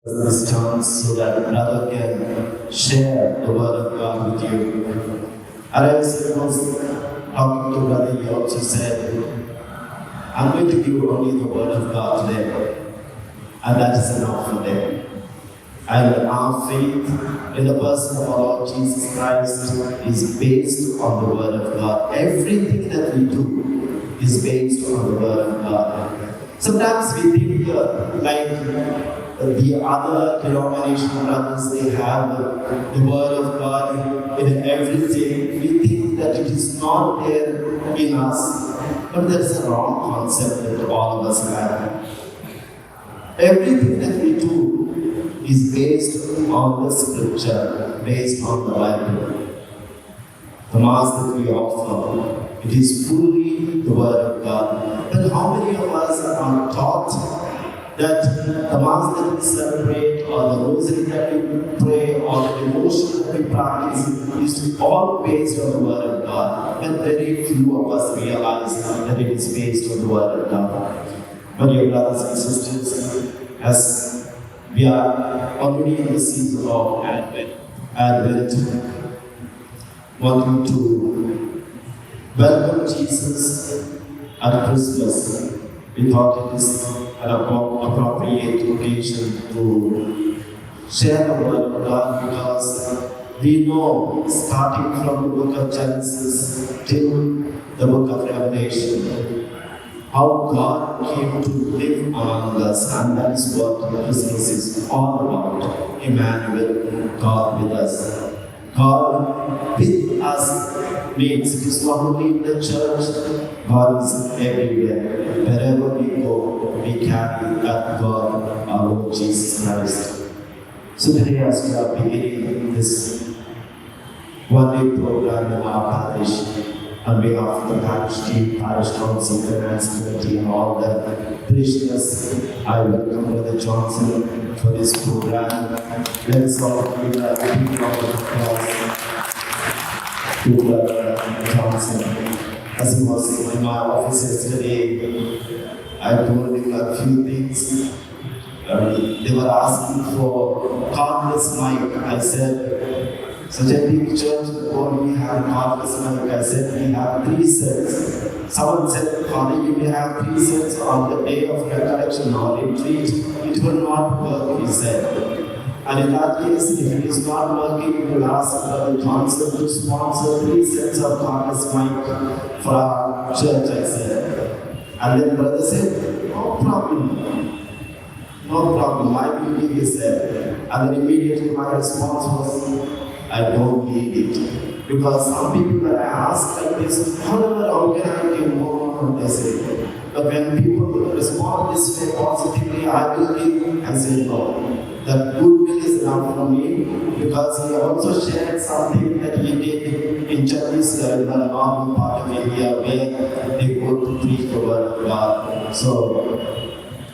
this chance so that brother can share the word of God with you. And I was talking to brother, he also said, I'm going to give only the word of God today, and that is enough for them. And our faith in the person of our Lord Jesus Christ is based on the word of God. Everything that we do is based on the word of God. Sometimes we think like the other denominational brothers, they have the word of God in everything. We think that it is not there in us, but that is a wrong concept that all of us have. Everything that we do is based on the scripture, based on the Bible. The Mass that we offer, it is fully the word of God. But how many of us are taught that the Mass that we celebrate, or the rosary that we pray, or the devotion that we practice is all based on the word of God? And very few of us realize that it is based on the word of God. My dear brothers and sisters, as we are already in the season of Advent, wanting to welcome Jesus at Christmas, we thought it is an appropriate occasion to share the word of God, because we know, starting from the book of Genesis till the book of Revelation, how God came to live among us, and that is what Christmas is all about. Emmanuel, God with us. God with us means it is not only in the church, God is everywhere. Wherever we go, we carry that God, our Lord Jesus Christ. So today, as we are beginning this one-day program in our parish, on behalf of the parish team, parish council, finance committee, and all the parishioners, I welcome Brother Johnson for this program. Let us all give a big round of applause to Brother Johnson. As he was in my office yesterday, I told him a few things. They were asking for cordless mic. I said, such a big church, we have cordless mic. I said, we have 3 sets. Someone said, Father, you may have 3 sets on the day of recollection or retreat. It will not work, he said. And in that case, if it is not working, we will ask Brother Johnson to sponsor 3 sets of cordless mic for our church, I said. And then Brother said, no problem. No problem, I will give, he said. And then immediately my response was, I don't need it. Because some people that I ask like this, how can I give more on this? But when people respond this way positively, I will give and say no. That goodwill is enough for me, because he also shared something that he did in Chhattisgarh, in the northern part of India, where they go to preach the word of God. So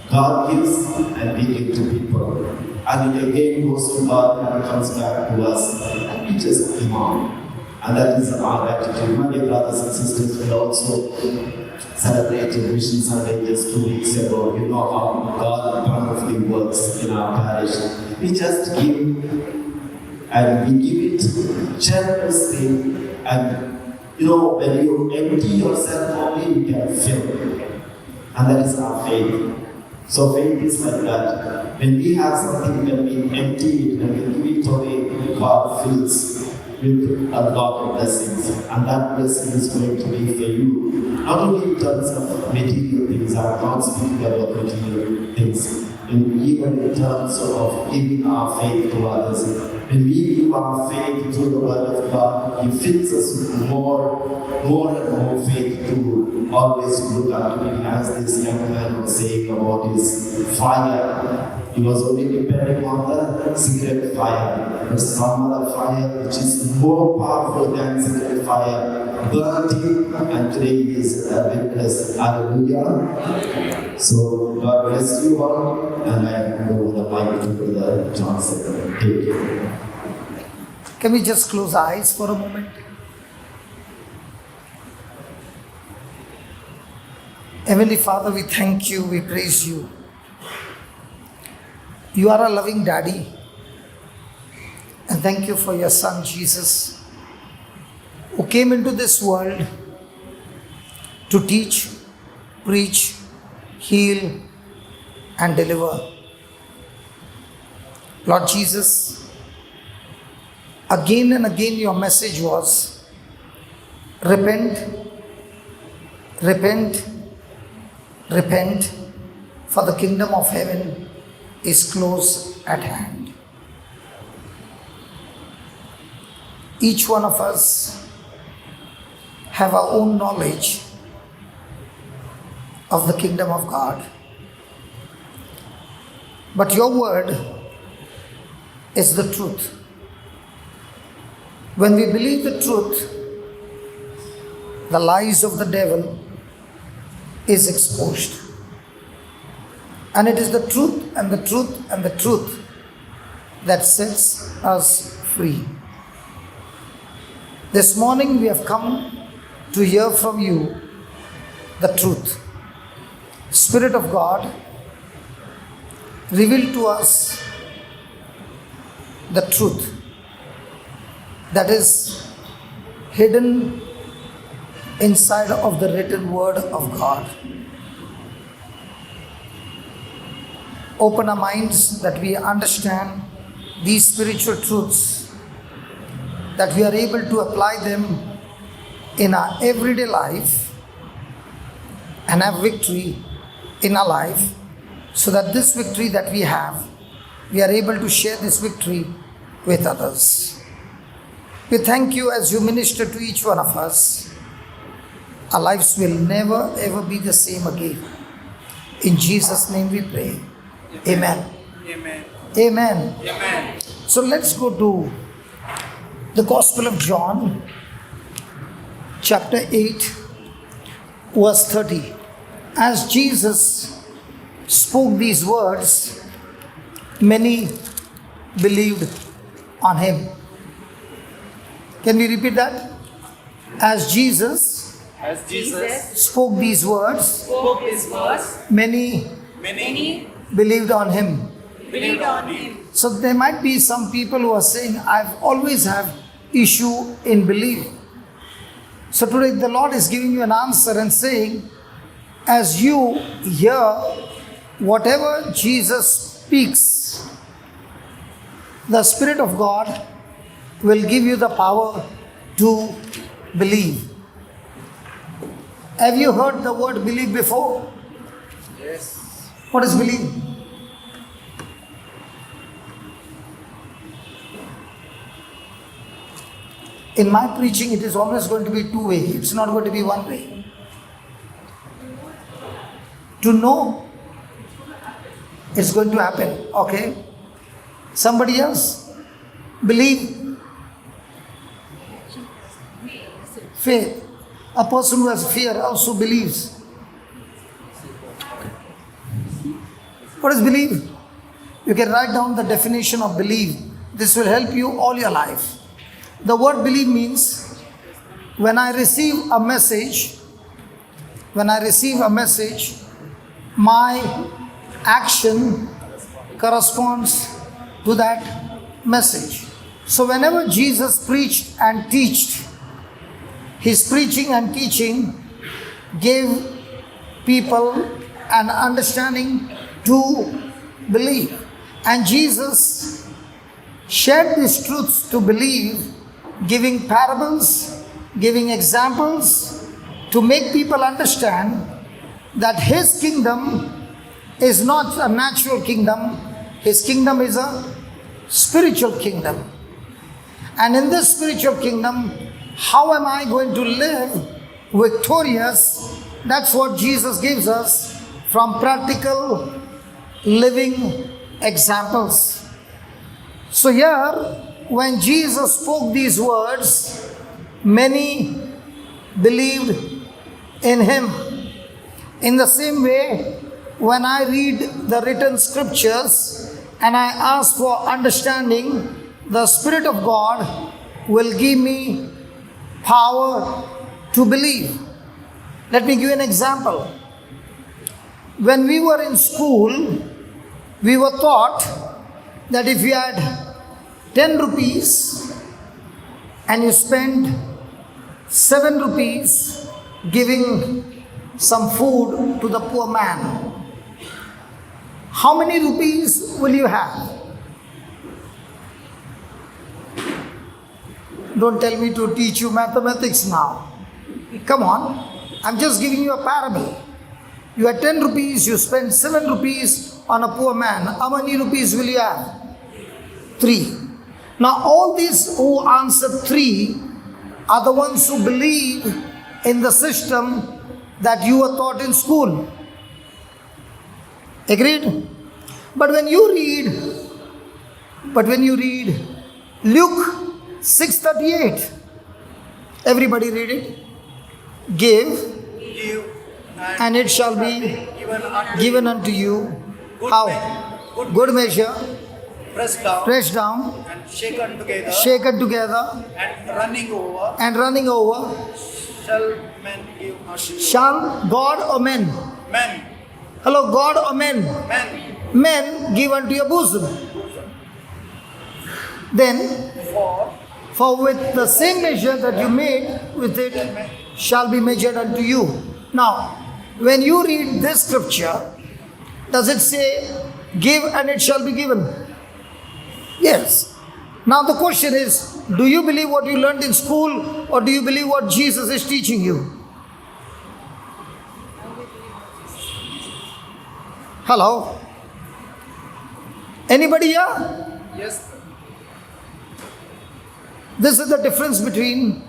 God gives and we give to people. And it again goes to God and comes back to us. And we just give on. And that is our attitude. My dear brothers and sisters, we also celebrated Mission Sunday just 2 weeks ago. You know how God wonderfully works in our parish. We just give, and we give it generously. And you know, when you empty yourself only, you can fill. And that is our faith. So faith is like that. When we have something, when we empty it, when we give it away, God fills with a lot of blessings. And that blessing is going to be for you. Not only in terms of material things, I'm not speaking about material things, even in terms of giving our faith to others. When we give our faith to the word of God, He fills us with more and more faith to always look unto Him, as this young man was saying about his fire. He was only depending on the cigarette fire, but some other fire which is more powerful than cigarette fire burnt him, and today he is a witness. Hallelujah. So God bless you all, and I hand over the mic to Brother Johnson. Thank you. Can we just close our eyes for a moment? Heavenly Father, we thank you, we praise you. You are a loving daddy. And thank you for your son Jesus, who came into this world to teach, preach, heal, and deliver. Lord Jesus, again and again your message was, repent, repent, repent, for the kingdom of heaven is close at hand. Each one of us have our own knowledge of the kingdom of God. But your word is the truth. When we believe the truth, the lies of the devil is exposed. And it is the truth and the truth and the truth that sets us free. This morning we have come to hear from you the truth. Spirit of God, reveal to us the truth that is hidden inside of the written word of God. Open our minds that we understand these spiritual truths, that we are able to apply them in our everyday life and have victory in our life, so that this victory that we have, we are able to share this victory with others. We thank you as you minister to each one of us. Our lives will never ever be the same again. In Jesus' name we pray. Amen. Amen. Amen. Amen. So let's go to the Gospel of John, chapter 8, verse 30. As Jesus spoke these words, many believed on him. Can we repeat that? As Jesus spoke these words, many believed on him. So there might be some people who are saying, I've always have issue in believing. So today the Lord is giving you an answer and saying, as you hear whatever Jesus speaks, the Spirit of God will give you the power to believe. Have you heard the word believe before? Yes. What is believe? In my preaching, it is always going to be two-way. It's not going to be one way. To know, it's going to happen. Okay? Somebody else? Believe. Faith. A person who has fear also believes. What is believe? You can write down the definition of believe. This will help you all your life. The word believe means when I receive a message, my action corresponds to that message. So whenever Jesus preached and taught, his preaching and teaching gave people an understanding to believe. And Jesus shared these truths to believe, giving parables, giving examples to make people understand that his kingdom is not a natural kingdom. His kingdom is a spiritual kingdom. And in this spiritual kingdom, how am I going to live victorious? That's what Jesus gives us from practical living examples. So here, when Jesus spoke these words, many believed in him. In the same way, when I read the written scriptures and I ask for understanding, the Spirit of God will give me power to believe. Let me give you an example. When we were in school, we were taught that if you had 10 rupees and you spend 7 rupees giving some food to the poor man, how many rupees will you have? Don't tell me to teach you mathematics now. Come on, I'm just giving you a parable. You had 10 rupees, you spend 7 rupees on a poor man. How many rupees will you have? 3. Now all these who answer 3 are the ones who believe in the system that you were taught in school. Agreed? But when you read Luke 6:38, everybody read it. Give and it shall be given unto you. How? Good measure, pressed down, and shaken together, and running over, shall men give unto you. Shall God or men? Men, Hello, God or men? men, Men give unto your bosom. Then, for with the same measure that you made with it shall be measured unto you. Now, when you read this scripture, does it say, give and it shall be given? Yes. Now the question is, do you believe what you learned in school or do you believe what Jesus is teaching you? Hello? Anybody here? yes, This is the difference between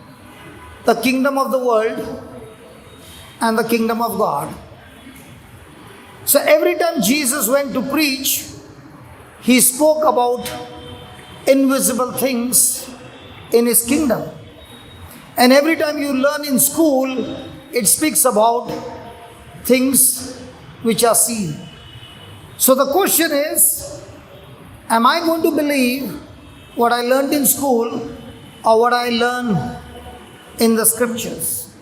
the kingdom of the world and the kingdom of God. So every time Jesus went to preach, he spoke about invisible things in his kingdom. And every time you learn in school, it speaks about things which are seen. So the question is, am I going to believe what I learned in school or what I learn in the scriptures?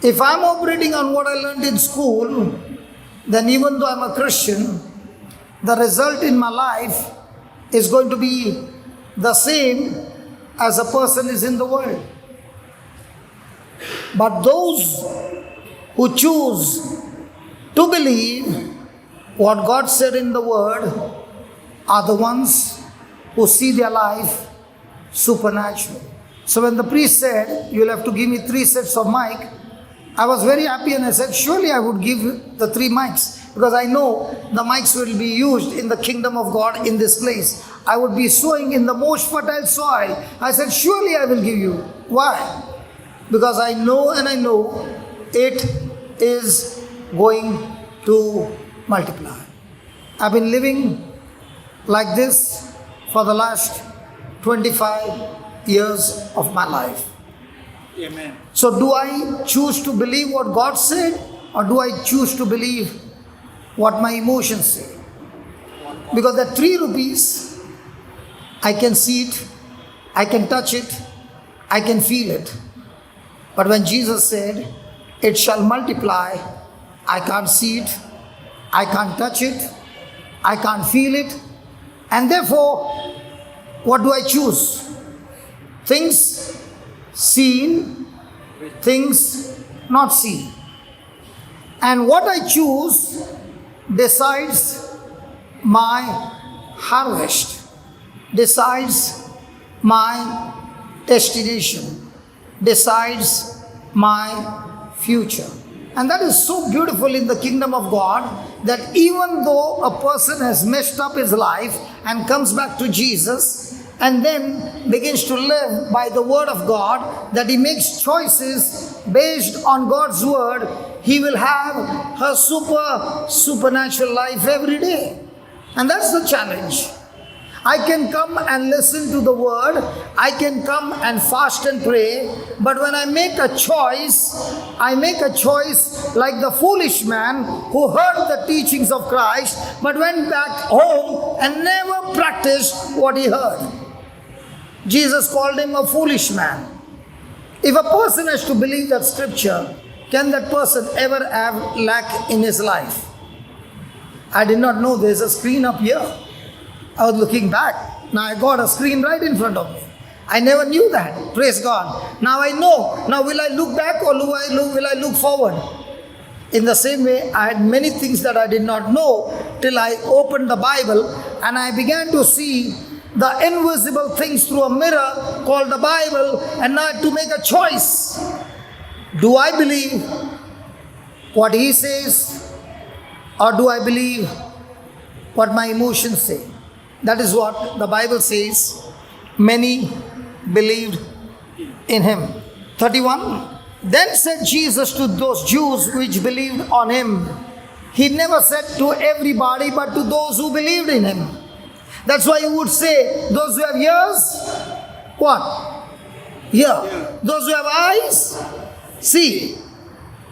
If I'm operating on what I learned in school, then even though I'm a Christian, the result in my life is going to be the same as a person is in the world. But those who choose to believe what God said in the Word are the ones who see their life supernatural. So when the priest said, you'll have to give me 3 sets of mic, I was very happy and I said, surely I would give the 3 mics because I know the mics will be used in the kingdom of God in this place. I would be sowing in the most fertile soil. I said, surely I will give you. Why? Because I know it is going to multiply. I've been living like this for the last 25 years of my life. amen. So do I choose to believe what God said or do I choose to believe what my emotions say? Because the 3 rupees, I can see it, I can touch it, I can feel it. But when Jesus said, it shall multiply, I can't see it, I can't touch it, I can't feel it. And therefore, what do I choose? Things seen, things not seen. And what I choose decides my harvest, decides my destination, decides my future. And that is so beautiful in the kingdom of God, that even though a person has messed up his life and comes back to Jesus and then begins to live by the word of God, that he makes choices based on God's word, he will have a supernatural life every day. And that's the challenge. I can come and listen to the word, I can come and fast and pray, but when I make a choice like the foolish man who heard the teachings of Christ but went back home and never practiced what he heard. Jesus called him a foolish man. If a person has to believe that scripture, can that person ever have lack in his life? I did not know there's a screen up here. I was looking back. Now I got a screen right in front of me. I never knew that. Praise God. Now I know. Now will I look back or will I look forward? In the same way, I had many things that I did not know till I opened the Bible and I began to see the invisible things through a mirror called the Bible, and now I had to make a choice. Do I believe what he says, or do I believe what my emotions say? That is what the Bible says. Many believed in him. 31. Then said Jesus to those Jews which believed on him. He never said to everybody, but to those who believed in him. That's why you would say, those who have ears, what? Hear. Those who have eyes, see.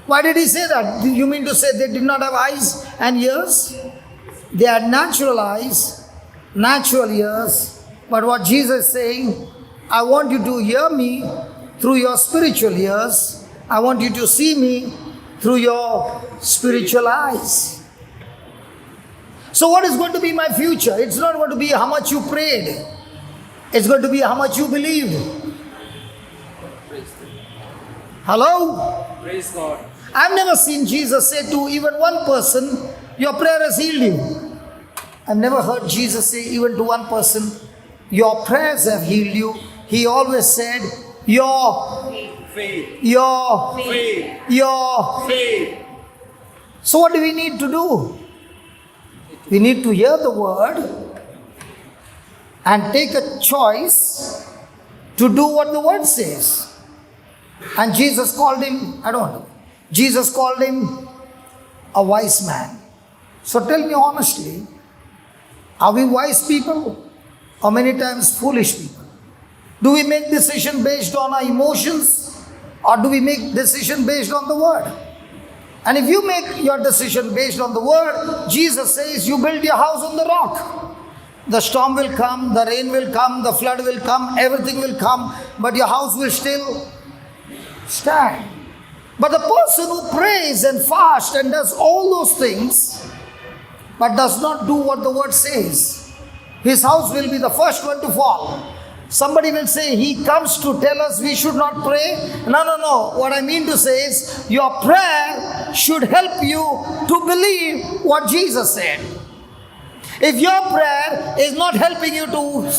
Why did he say that? You mean to say they did not have eyes and ears? They had natural eyes, natural ears. But what Jesus is saying, I want you to hear me through your spiritual ears. I want you to see me through your spiritual eyes. So what is going to be my future? It's not going to be how much you prayed. It's going to be how much you believed. Hello? Praise God. I've never seen Jesus say to even one person, your prayer has healed you. I've never heard Jesus say even to one person, your prayers have healed you. He always said, your Faith. Faith. So what do we need to do? We need to hear the word and take a choice to do what the word says. And Jesus called him, Jesus called him a wise man. So tell me honestly, are we wise people or many times foolish people? Do we make decision based on our emotions, or do we make decision based on the word? And if you make your decision based on the word, Jesus says you build your house on the rock. The storm will come, the rain will come, the flood will come, everything will come, but your house will still stand. But the person who prays and fasts and does all those things, but does not do what the word says, his house will be the first one to fall. Somebody will say, he comes to tell us we should not pray. No. What I mean to say is, your prayer should help you to believe what Jesus said. If your prayer is not helping you to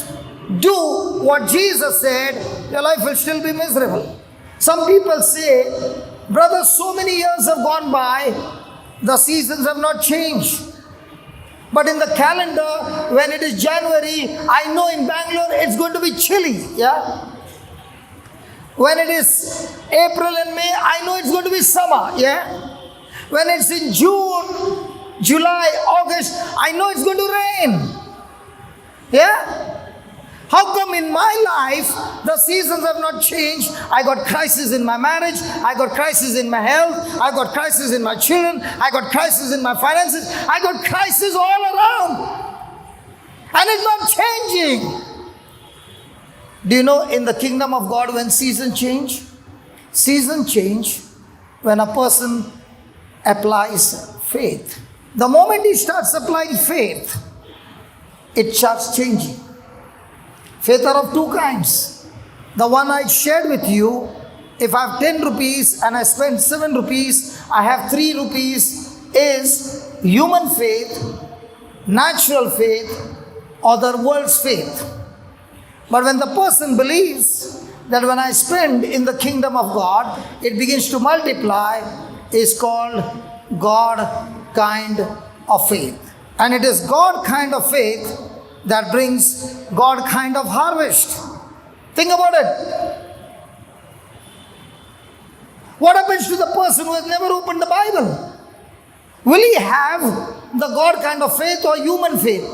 do what Jesus said, your life will still be miserable. Some people say, brother, so many years have gone by, the seasons have not changed. But in the calendar, when it is January, I know in Bangalore it's going to be chilly. Yeah. When it is April and May, I know it's going to be summer. Yeah. When it's in June, July, August, I know it's going to rain. Yeah. How come in my life the seasons have not changed? I got crisis in my marriage, I got crisis in my health, I got crisis in my children, I got crisis in my finances, I got crisis all around. And it's not changing. Do you know in the kingdom of God when seasons change? Seasons change when a person applies faith. The moment he starts applying faith, it starts changing. Faith are of two kinds. The one I shared with you, if I have 10 rupees and I spend 7 rupees, I have 3 rupees, is human faith, natural faith, or the world's faith. But when the person believes that when I spend in the kingdom of God, it begins to multiply, is called God kind of faith. And it is God kind of faith that brings God kind of harvest. Think about it. What happens to the person who has never opened the Bible? Will he have the God kind of faith or human faith?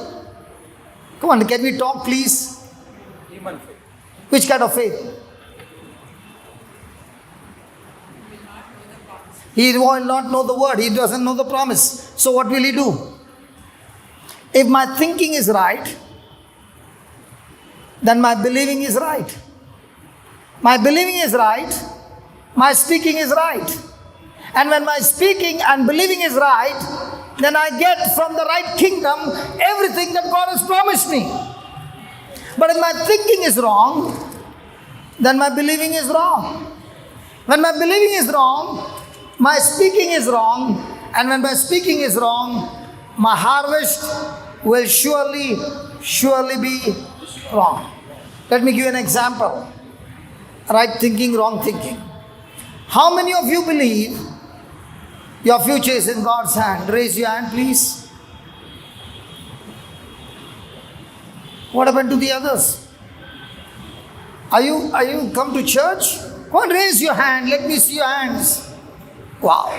Come on, can we talk please? Human faith. Which kind of faith? He will not know the word. He doesn't know the promise. So what will he do? If my thinking is right, then my believing is right. My believing is right, my speaking is right. And when my speaking and believing is right, then I get from the right kingdom everything that God has promised me. But if my thinking is wrong, then my believing is wrong. When my believing is wrong, my speaking is wrong. And when my speaking is wrong, my harvest will surely be wrong. Let me give you an example. Right thinking, wrong thinking. How many of you believe your future is in God's hand? Raise your hand, please. What happened to the others? Are you come to church? Come on, raise your hand. Let me see your hands. Wow.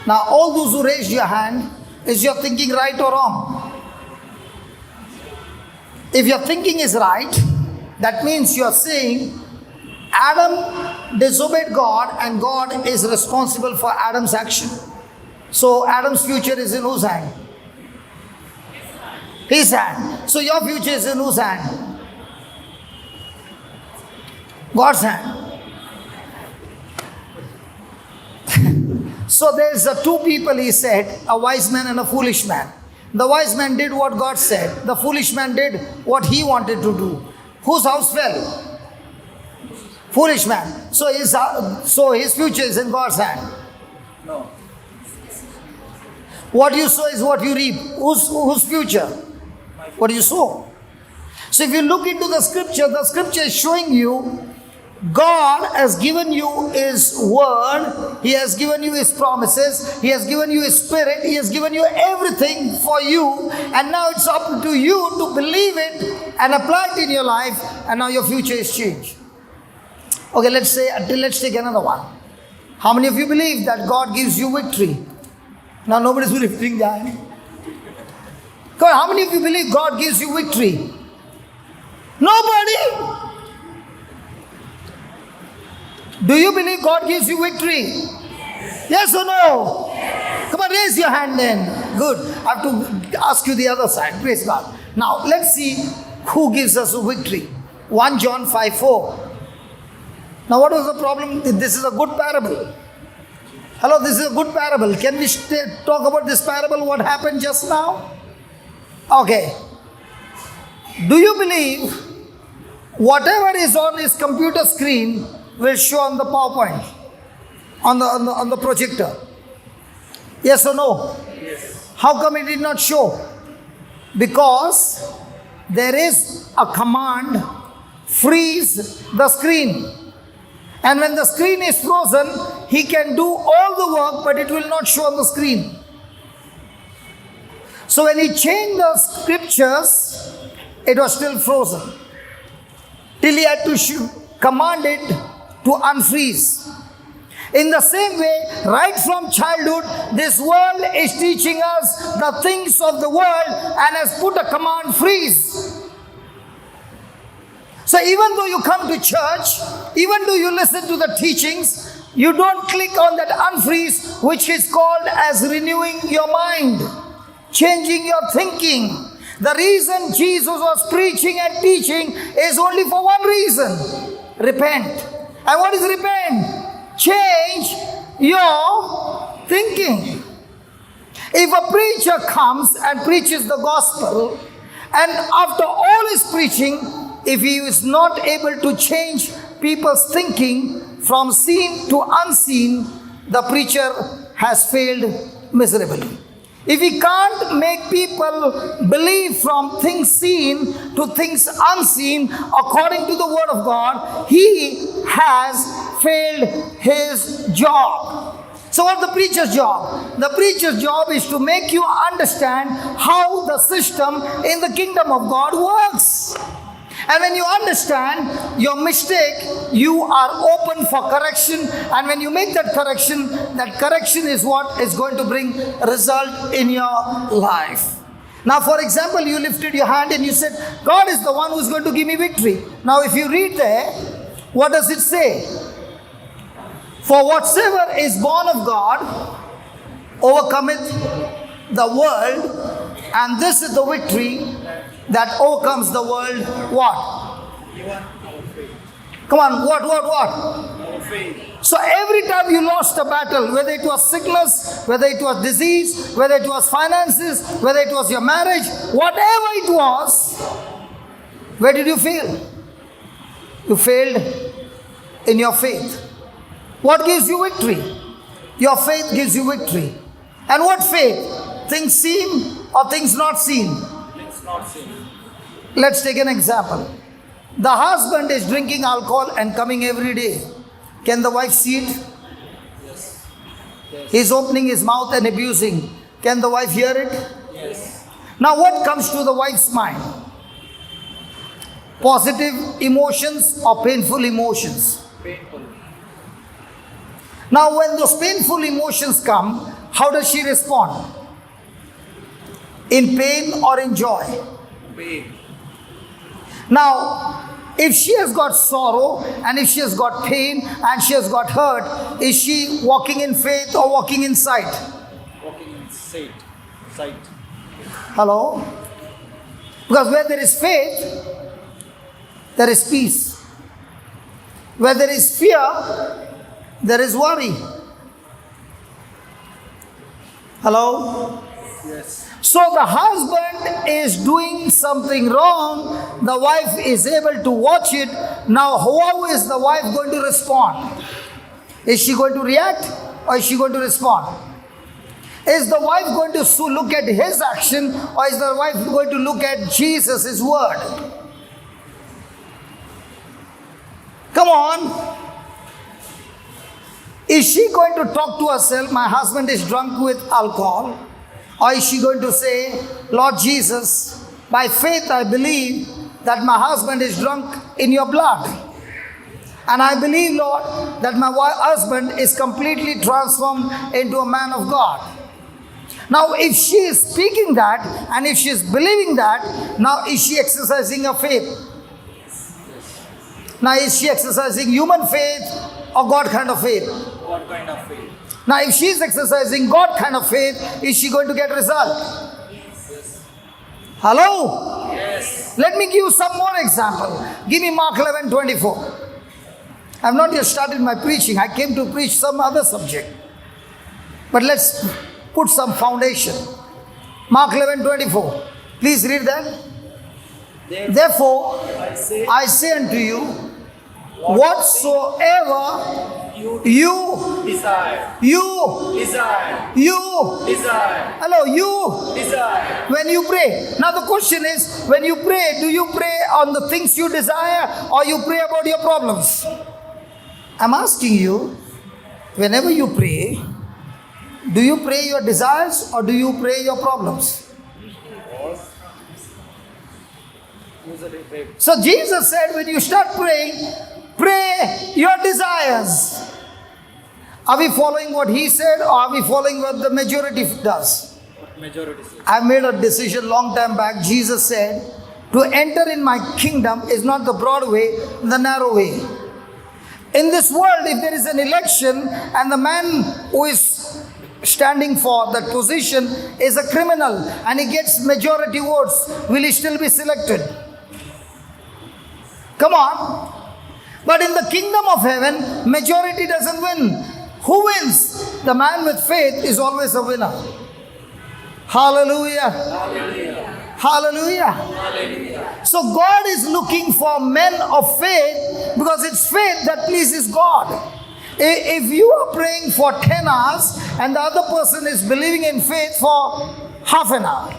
Now, all those who raised your hand, is your thinking right or wrong? If your thinking is right, that means you are saying Adam disobeyed God and God is responsible for Adam's action. So Adam's future is in whose hand? His hand. So your future is in whose hand? God's hand. So there's two people, he said, a wise man and a foolish man. The wise man did what God said. The foolish man did what he wanted to do. Whose house fell? Foolish man. So his future is in God's hand. No. What you sow is what you reap. Whose future? What you sow. So if you look into the scripture is showing you God has given you His word, He has given you His promises, He has given you His spirit, He has given you everything for you, and now it's up to you to believe it and apply it in your life, and now your future is changed. Okay, let's take another one. How many of you believe that God gives you victory? Now nobody's lifting their hand. Come on, how many of you believe God gives you victory? Nobody. Do you believe God gives you victory? Yes or no? Come on, raise your hand then. Good. I have to ask you the other side. Praise God. Now, let's see who gives us a victory. 1 John 5:4. Now, what was the problem? This is a good parable. Hello, this is a good parable. Can we talk about this parable? What happened just now? Okay. Do you believe whatever is on his computer screen will show on the PowerPoint, on the projector? Yes or no? Yes. How come it did not show? Because there is a command, freeze the screen. And when the screen is frozen, he can do all the work, but it will not show on the screen. So when he changed the scriptures, it was still frozen. Till he had to command it to unfreeze. In the same way, right from childhood, this world is teaching us the things of the world and has put a command, freeze. So even though you come to church, even though you listen to the teachings, you don't click on that unfreeze, which is called as renewing your mind, changing your thinking. The reason Jesus was preaching and teaching is only for one reason: repent. And what is repent? Change your thinking. If a preacher comes and preaches the gospel, and after all his preaching, if he is not able to change people's thinking from seen to unseen, the preacher has failed miserably. If he can't make people believe from things seen to things unseen according to the word of God, he has failed his job. So what's the preacher's job? The preacher's job is to make you understand how the system in the kingdom of God works. And when you understand your mistake, you are open for correction. And when you make that correction is what is going to bring result in your life. Now, for example, you lifted your hand and you said, God is the one who is going to give me victory. Now, if you read there, what does it say? For whatsoever is born of God overcometh the world, and this is the victory that overcomes the world. What? Come on, what? faith. So every time you lost a battle, whether it was sickness, whether it was disease, whether it was finances, whether it was your marriage, whatever it was, where did you fail? You failed in your faith. What gives you victory? Your faith gives you victory. And what faith? Things seen or things not seen? Things not seen. Let's take an example. The husband is drinking alcohol and coming every day. Can the wife see it? Yes. He's opening his mouth and abusing. Can the wife hear it? Yes. Now what comes to the wife's mind? Positive emotions or painful emotions? Painful. Now when those painful emotions come, how does she respond? In pain or in joy? Pain. Now, if she has got sorrow and if she has got pain and she has got hurt, is she walking in faith or walking in sight? Walking in sight. Sight. Hello? Because where there is faith, there is peace. Where there is fear, there is worry. Hello? Yes. So the husband is doing something wrong, the wife is able to watch it. Now how is the wife going to respond? Is she going to react or is she going to respond? Is the wife going to look at his action or is the wife going to look at Jesus, his word? Come on. Is she going to talk to herself, my husband is drunk with alcohol? Or is she going to say, Lord Jesus, by faith I believe that my husband is drunk in your blood. And I believe, Lord, that my husband is completely transformed into a man of God. Now, if she is speaking that and if she is believing that, now is she exercising her faith? Now, is she exercising human faith or God kind of faith? What kind of faith? Now, if she is exercising God kind of faith, is she going to get result? Yes. Hello? Yes. Let me give you some more example. Give me Mark 11:24. I have not yet started my preaching. I came to preach some other subject. But let's put some foundation. Mark 11:24. Please read that. Therefore, I say unto you, whatsoever you Desire. Desire. hello, you, Desire. when you pray. Now the question is, when you pray, do you pray on the things you desire or you pray about your problems? I'm asking you, whenever you pray, do you pray your desires or do you pray your problems? Usually pray. So Jesus said, when you start praying, pray your desires. Are we following what he said or are we following what the majority does? Majority says. I made a decision long time back. Jesus said, to enter in my kingdom is not the broad way, the narrow way. In this world, if there is an election and the man who is standing for that position is a criminal and he gets majority votes, will he still be selected? Come on. But in the kingdom of heaven, majority doesn't win. Who wins? The man with faith is always a winner. Hallelujah. Hallelujah. Hallelujah. So God is looking for men of faith because it's faith that pleases God. If you are praying for 10 hours and the other person is believing in faith for half an hour,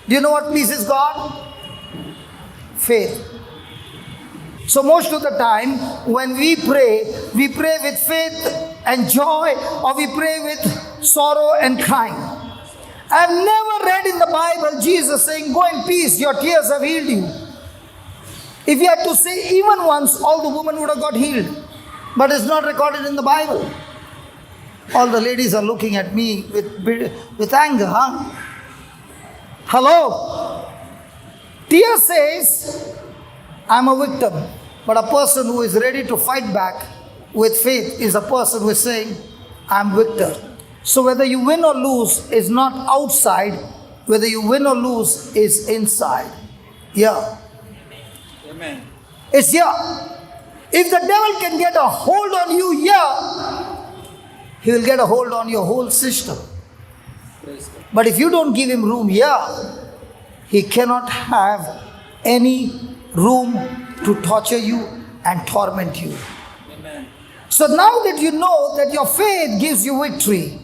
do you know what pleases God? Faith. So most of the time when we pray with faith and joy or we pray with sorrow and crying. I've never read in the Bible Jesus saying, go in peace, your tears have healed you. If he had to say even once, all the women would have got healed. But it's not recorded in the Bible. All the ladies are looking at me with anger, huh? Hello? Tear says, I'm a victim. But a person who is ready to fight back with faith is a person who is saying, I'm victor. So whether you win or lose is not outside. Whether you win or lose is inside. Yeah. Amen. It's here. If the devil can get a hold on you here, he will get a hold on your whole system. But if you don't give him room here, he cannot have any room to torture you and torment you. Amen. So now that you know that your faith gives you victory,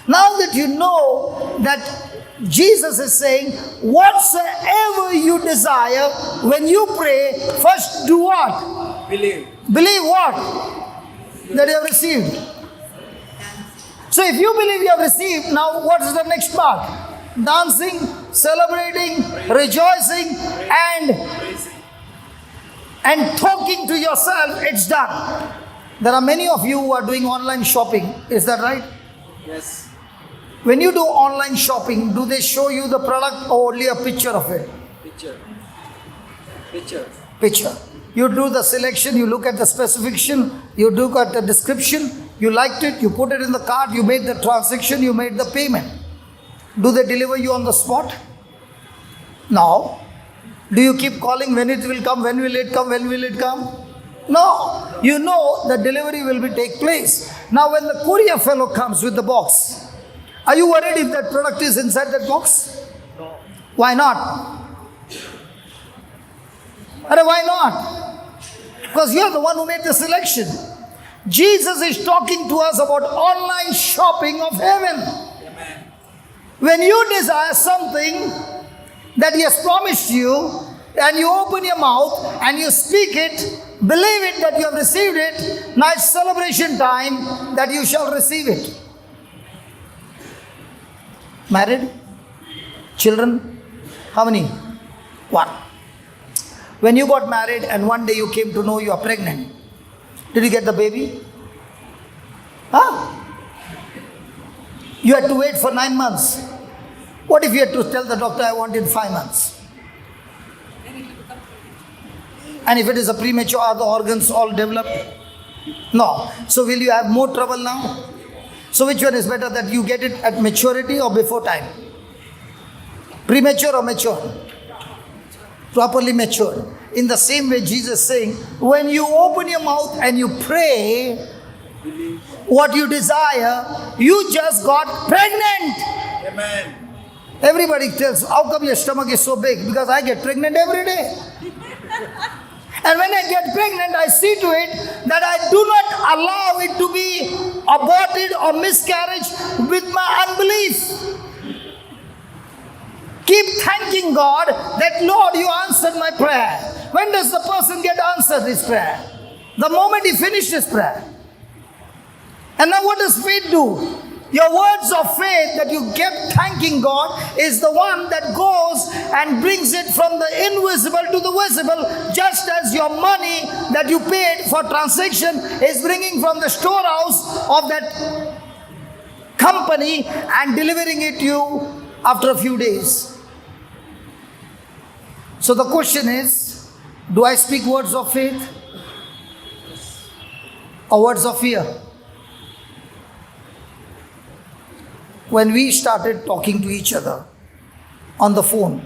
now that you know that Jesus is saying, whatsoever you desire, when you pray, first do what? Believe. Believe what? That you have received. So if you believe you have received, now what is the next part? Dancing, celebrating, rejoicing, and talking to yourself, it's done. There are many of you who are doing online shopping. Is that right? Yes. When you do online shopping, do they show you the product or only a picture of it? Picture. Picture. Picture. You do the selection, you look at the specification, you look at the description, you liked it, you put it in the cart, you made the transaction, you made the payment. Do they deliver you on the spot? No. Do you keep calling when it will come, when will it come, when will it come? No. You know the delivery will be take place. Now when the courier fellow comes with the box, are you worried if that product is inside that box? No. Why not? Why not? Because you are the one who made the selection. Jesus is talking to us about online shopping of heaven. Amen. When you desire something that He has promised you, and you open your mouth and you speak it, believe it that you have received it, now it's celebration time that you shall receive it. Married? Children? How many? One. When you got married and one day you came to know you are pregnant, did you get the baby? Huh? You had to wait for 9 months. What if you had to tell the doctor, I want it 5 months? And if it is a premature, are the organs all developed? No. So will you have more trouble now? So which one is better, that you get it at maturity or before time? Premature or mature? Properly matured. In the same way, Jesus is saying, when you open your mouth and you pray what you desire, you just got pregnant. Amen. Everybody tells, how come your stomach is so big? Because I get pregnant every day. And when I get pregnant, I see to it that I do not allow it to be aborted or miscarriage with my unbelief. Keep thanking God that, Lord, you answered my prayer. When does the person get answered his prayer? The moment he finished his prayer. And now what does faith do? Your words of faith that you kept thanking God is the one that goes and brings it from the invisible to the visible, just as your money that you paid for transaction is bringing from the storehouse of that company and delivering it to you after a few days. So the question is, do I speak words of faith or words of fear? When we started talking to each other on the phone,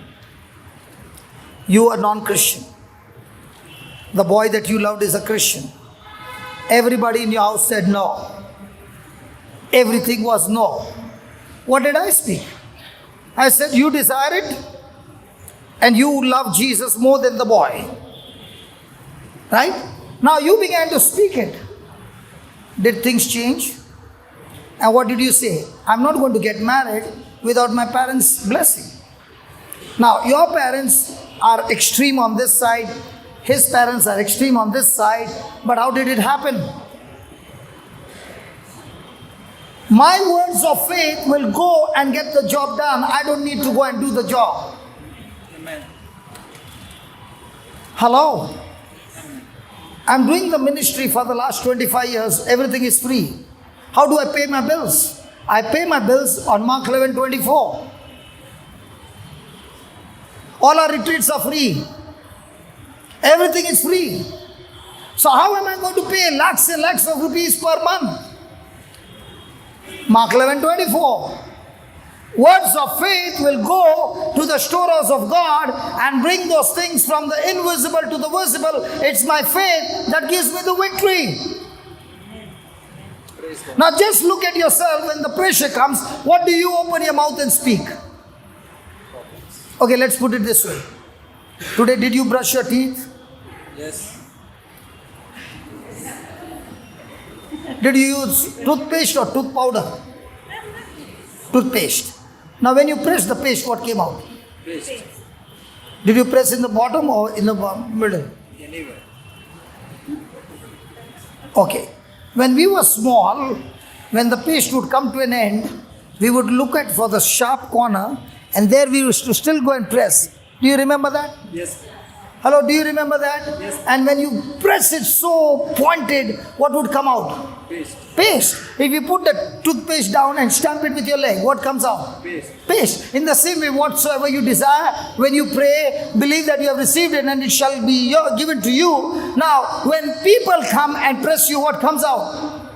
you are non-Christian. The boy that you loved is a Christian. Everybody in your house said no. Everything was no. What did I speak? I said, you desire it and you love Jesus more than the boy. Right? Now you began to speak it. Did things change? And what did you say? I'm not going to get married without my parents' blessing. Now, your parents are extreme on this side, his parents are extreme on this side, but how did it happen? My words of faith will go and get the job done. I don't need to go and do the job. Amen. Hello? I'm doing the ministry for the last 25 years. Everything is free. How do I pay my bills? I pay my bills on Mark 11:24. All our retreats are free. Everything is free. So how am I going to pay lakhs and lakhs of rupees per month? Mark 11:24. Words of faith will go to the storehouse of God and bring those things from the invisible to the visible. It's my faith that gives me the victory. Now just look at yourself when the pressure comes. What do you open your mouth and speak? Okay, let's put it this way. Today, did you brush your teeth? Yes. Did you use toothpaste or tooth powder? Toothpaste. Now when you press the paste, what came out? Paste. Did you press in the bottom or in the middle? Anywhere. Okay. When we were small, when the paste would come to an end, we would look at for the sharp corner and there we used to still go and press. Do you remember that? Yes. Hello, do you remember that? Yes. And when you press it so pointed, what would come out? Paste. Paste. If you put the toothpaste down and stamp it with your leg, what comes out? Paste. Paste. In the same way, whatsoever you desire, when you pray, believe that you have received it and it shall be given to you. Now, when people come and press you, what comes out?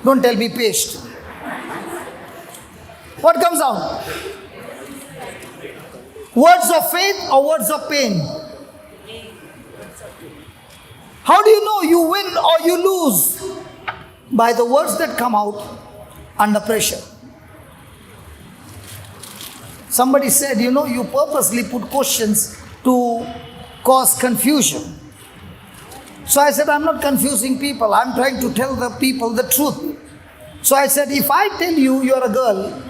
Don't tell me paste. What comes out? Words of faith or words of pain? How do you know you win or you lose? By the words that come out under pressure. Somebody said, you purposely put questions to cause confusion. So I said, I'm not confusing people. I'm trying to tell the people the truth. So I said, if I tell you you're a girl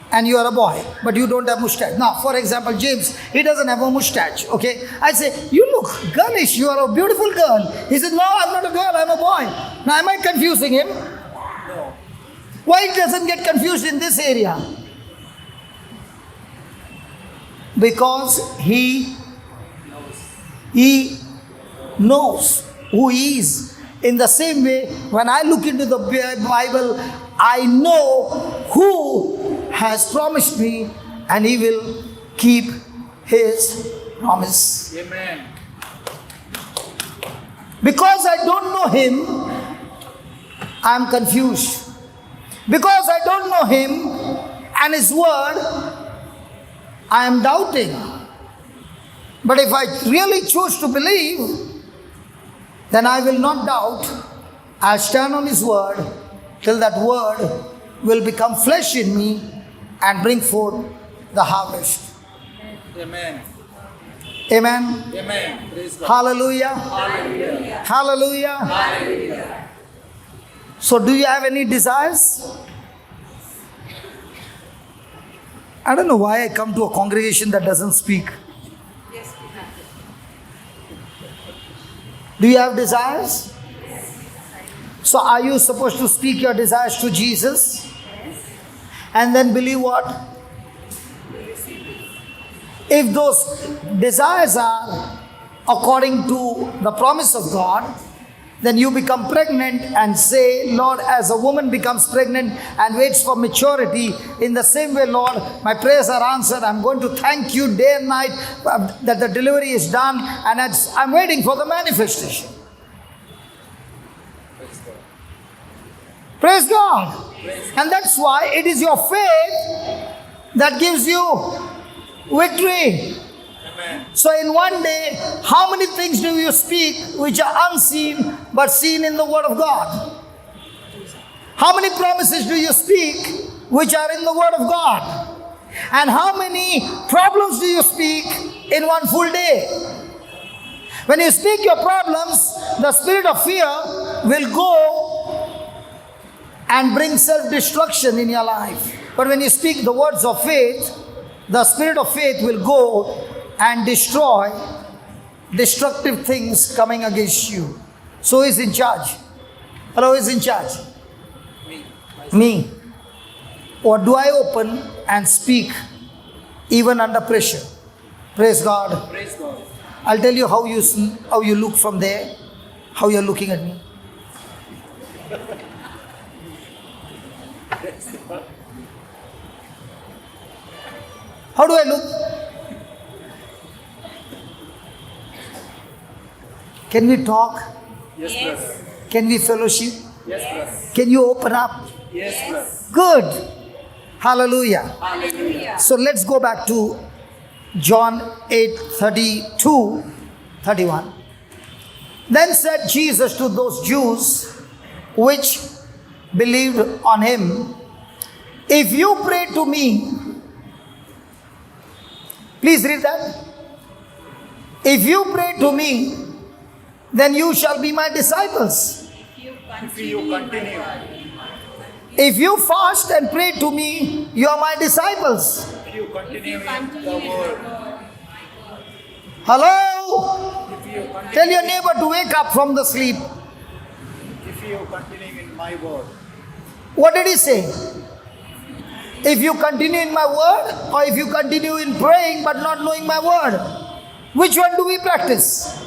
and you are a boy, but you don't have mustache. Now, for example, James, he doesn't have a mustache, okay? I say, you look girlish, you are a beautiful girl. He said, no, I'm not a girl, I'm a boy. Now, am I confusing him? No. Why he doesn't get confused in this area? Because he knows who he is. In the same way, when I look into the Bible, I know who has promised me and he will keep his promise. Amen. Because I don't know him, I am confused. Because I don't know him and his word, I am doubting. But if I really choose to believe, then I will not doubt. I'll stand on his word till that word will become flesh in me and bring forth the harvest. Amen. Amen. Amen. Praise God. Hallelujah. Hallelujah. Hallelujah. Hallelujah. So, do you have any desires? I don't know why I come to a congregation that doesn't speak. Do you have desires? So, are you supposed to speak your desires to Jesus? And then believe what? If those desires are according to the promise of God, then you become pregnant and say, Lord, as a woman becomes pregnant and waits for maturity, in the same way, Lord, my prayers are answered. I'm going to thank you day and night that the delivery is done and I'm waiting for the manifestation. Praise God. And that's why it is your faith that gives you victory. So in one day, how many things do you speak which are unseen but seen in the Word of God? How many promises do you speak which are in the Word of God? And how many problems do you speak in one full day? When you speak your problems, the spirit of fear will go and bring self-destruction in your life. But when you speak the words of faith, the spirit of faith will go and destroy destructive things coming against you. So who is in charge? Hello, who is in charge? Me. Or do I open and speak even under pressure? Praise God. Praise God. I'll tell you how you look from there, how you're looking at me. How do I look? Can we talk? Yes, brother. Can we fellowship? Yes, brother. Can you open up? Yes, brother. Good. Hallelujah. Hallelujah. So let's go back to John 8:32, 31. Then said Jesus to those Jews which believed on him, if you pray to me, please read that. If you pray to me, then you shall be my disciples. If you continue, If you fast and pray to me, you are my disciples. if you continue in the word, Hello? if you continue, Tell your neighbor to wake up from the sleep. if you continue in my word, What did he say? If you continue in my word, or if you continue in praying but not knowing my word, which one do we practice?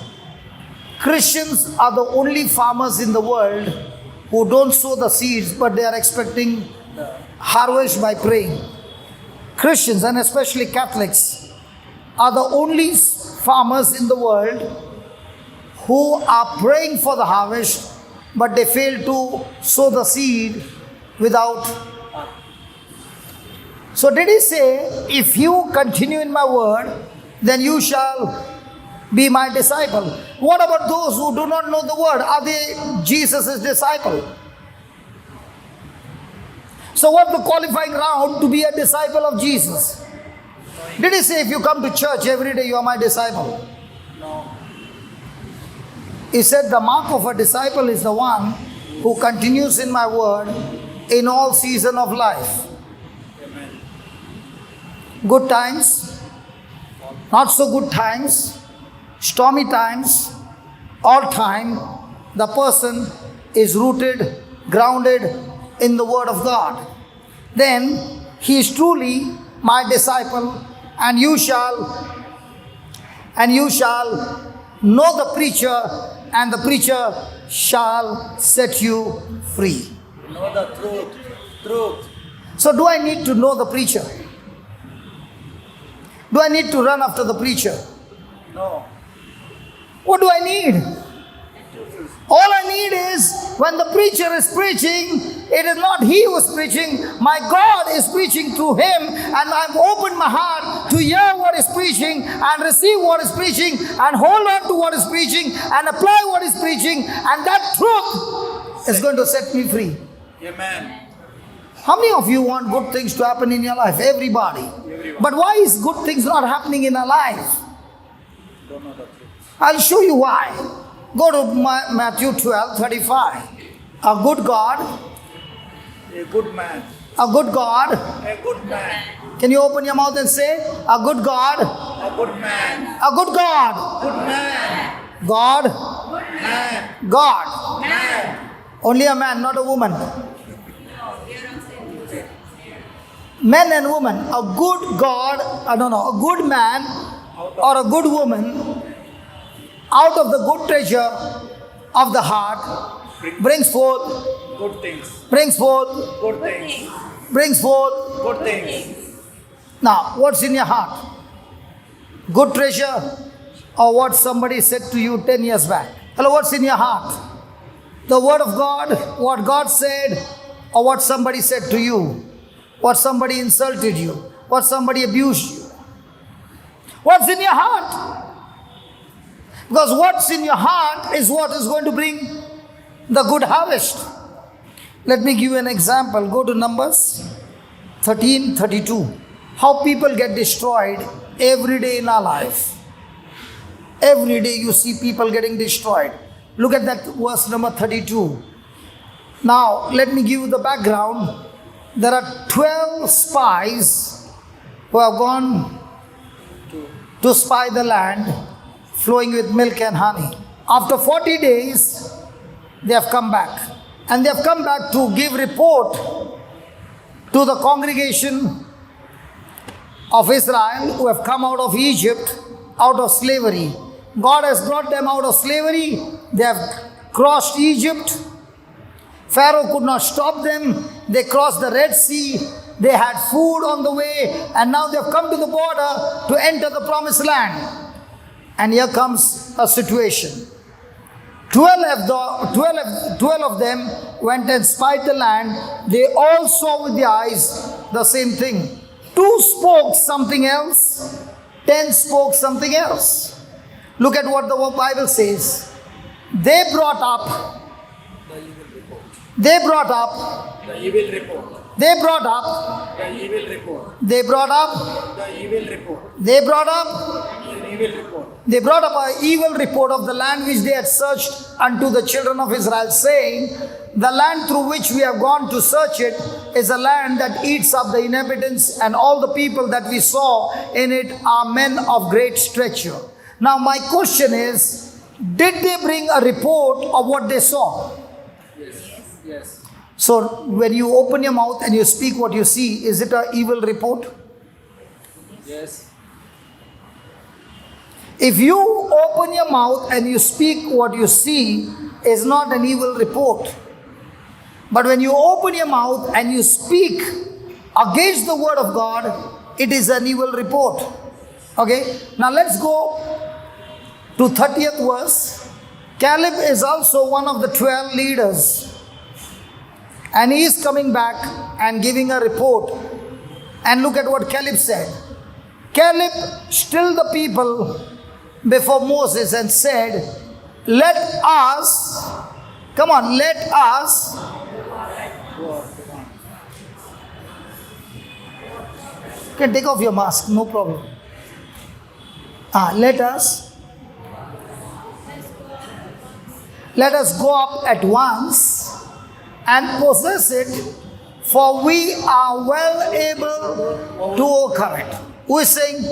Christians are the only farmers in the world who don't sow the seeds but they are expecting harvest by praying. Christians, and especially Catholics, are the only farmers in the world who are praying for the harvest but they fail to sow the seed without. So did he say, if you continue in my word, then you shall be my disciple? What about those who do not know the word? Are they Jesus' disciple? So what's the qualifying ground to be a disciple of Jesus? Did he say, if you come to church every day, you are my disciple? no. He said, the mark of a disciple is the one who continues in my word in all season of life. Amen. Good times, not so good times, stormy times, all time, the person is rooted, grounded in the word of God. Then he is truly my disciple, and you shall know the preacher, and the preacher shall set you free. Know the truth. Truth. So do I need to know the preacher? Do I need to run after the preacher? No. What do I need? All I need is when the preacher is preaching, it is not he who is preaching. My God is preaching through him, and I've opened my heart to hear what is preaching and receive what is preaching and hold on to what is preaching and apply what is preaching, and that truth is going to set me free. Amen. How many of you want good things to happen in your life? Everybody. But why is good things not happening in our life? Don't know the truth. I'll show you why. Go to Matthew 12:35. A good God, A good man. a good God. A good man. Can you open your mouth and say, a good God, A good man. a good God, Good man. God, Man. God. Man. Only a man, not a woman. Men and women, a good God, a good man or a good woman out of the good treasure of the heart brings forth, Good things. brings forth, Good things. brings forth. Good things. Now, what's in your heart? Good treasure or what somebody said to you 10 years back? Hello, what's in your heart? The word of God, what God said, or what somebody said to you? What somebody insulted you? What somebody abused you? What's in your heart? Because what's in your heart is what is going to bring the good harvest. Let me give you an example. Go to Numbers 13:32. How people get destroyed every day in our life. Every day you see people getting destroyed. Look at that verse number 32. Now, let me give you the background. There are 12 spies who have gone to spy the land flowing with milk and honey. After 40 days, they have come back. And they have come back to give report to the congregation of Israel who have come out of Egypt, out of slavery. God has brought them out of slavery. They have crossed Egypt. Pharaoh could not stop them. They crossed the Red Sea. They had food on the way. And now they have come to the border to enter the promised land. And here comes a situation. 12 of them went and spied the land, they all saw with their eyes the same thing. 2 spoke something else, 10 spoke something else. Look at what the Bible says. They brought up The evil report. They brought up, The evil report. they brought up, The evil report. they brought up, The evil report. they brought up, The evil report. they brought up an evil report of the land which they had searched unto the children of Israel, saying, the land through which we have gone to search it is a land that eats up the inhabitants, and all the people that we saw in it are men of great stature. Now my question is, did they bring a report of what they saw? Yes. So when you open your mouth and you speak what you see, is it an evil report? Yes. If you open your mouth and you speak what you see, is not an evil report. But when you open your mouth and you speak against the word of God, it is an evil report. Okay? Now let's go to 30th verse. Caleb is also one of the 12 leaders. And he is coming back and giving a report. And look at what Caleb said. Caleb stilled the people before Moses and said, let us, come on, let us, you can take off your mask, no problem. Let us go up at once and possess it, for we are well able to overcome it. Who is saying?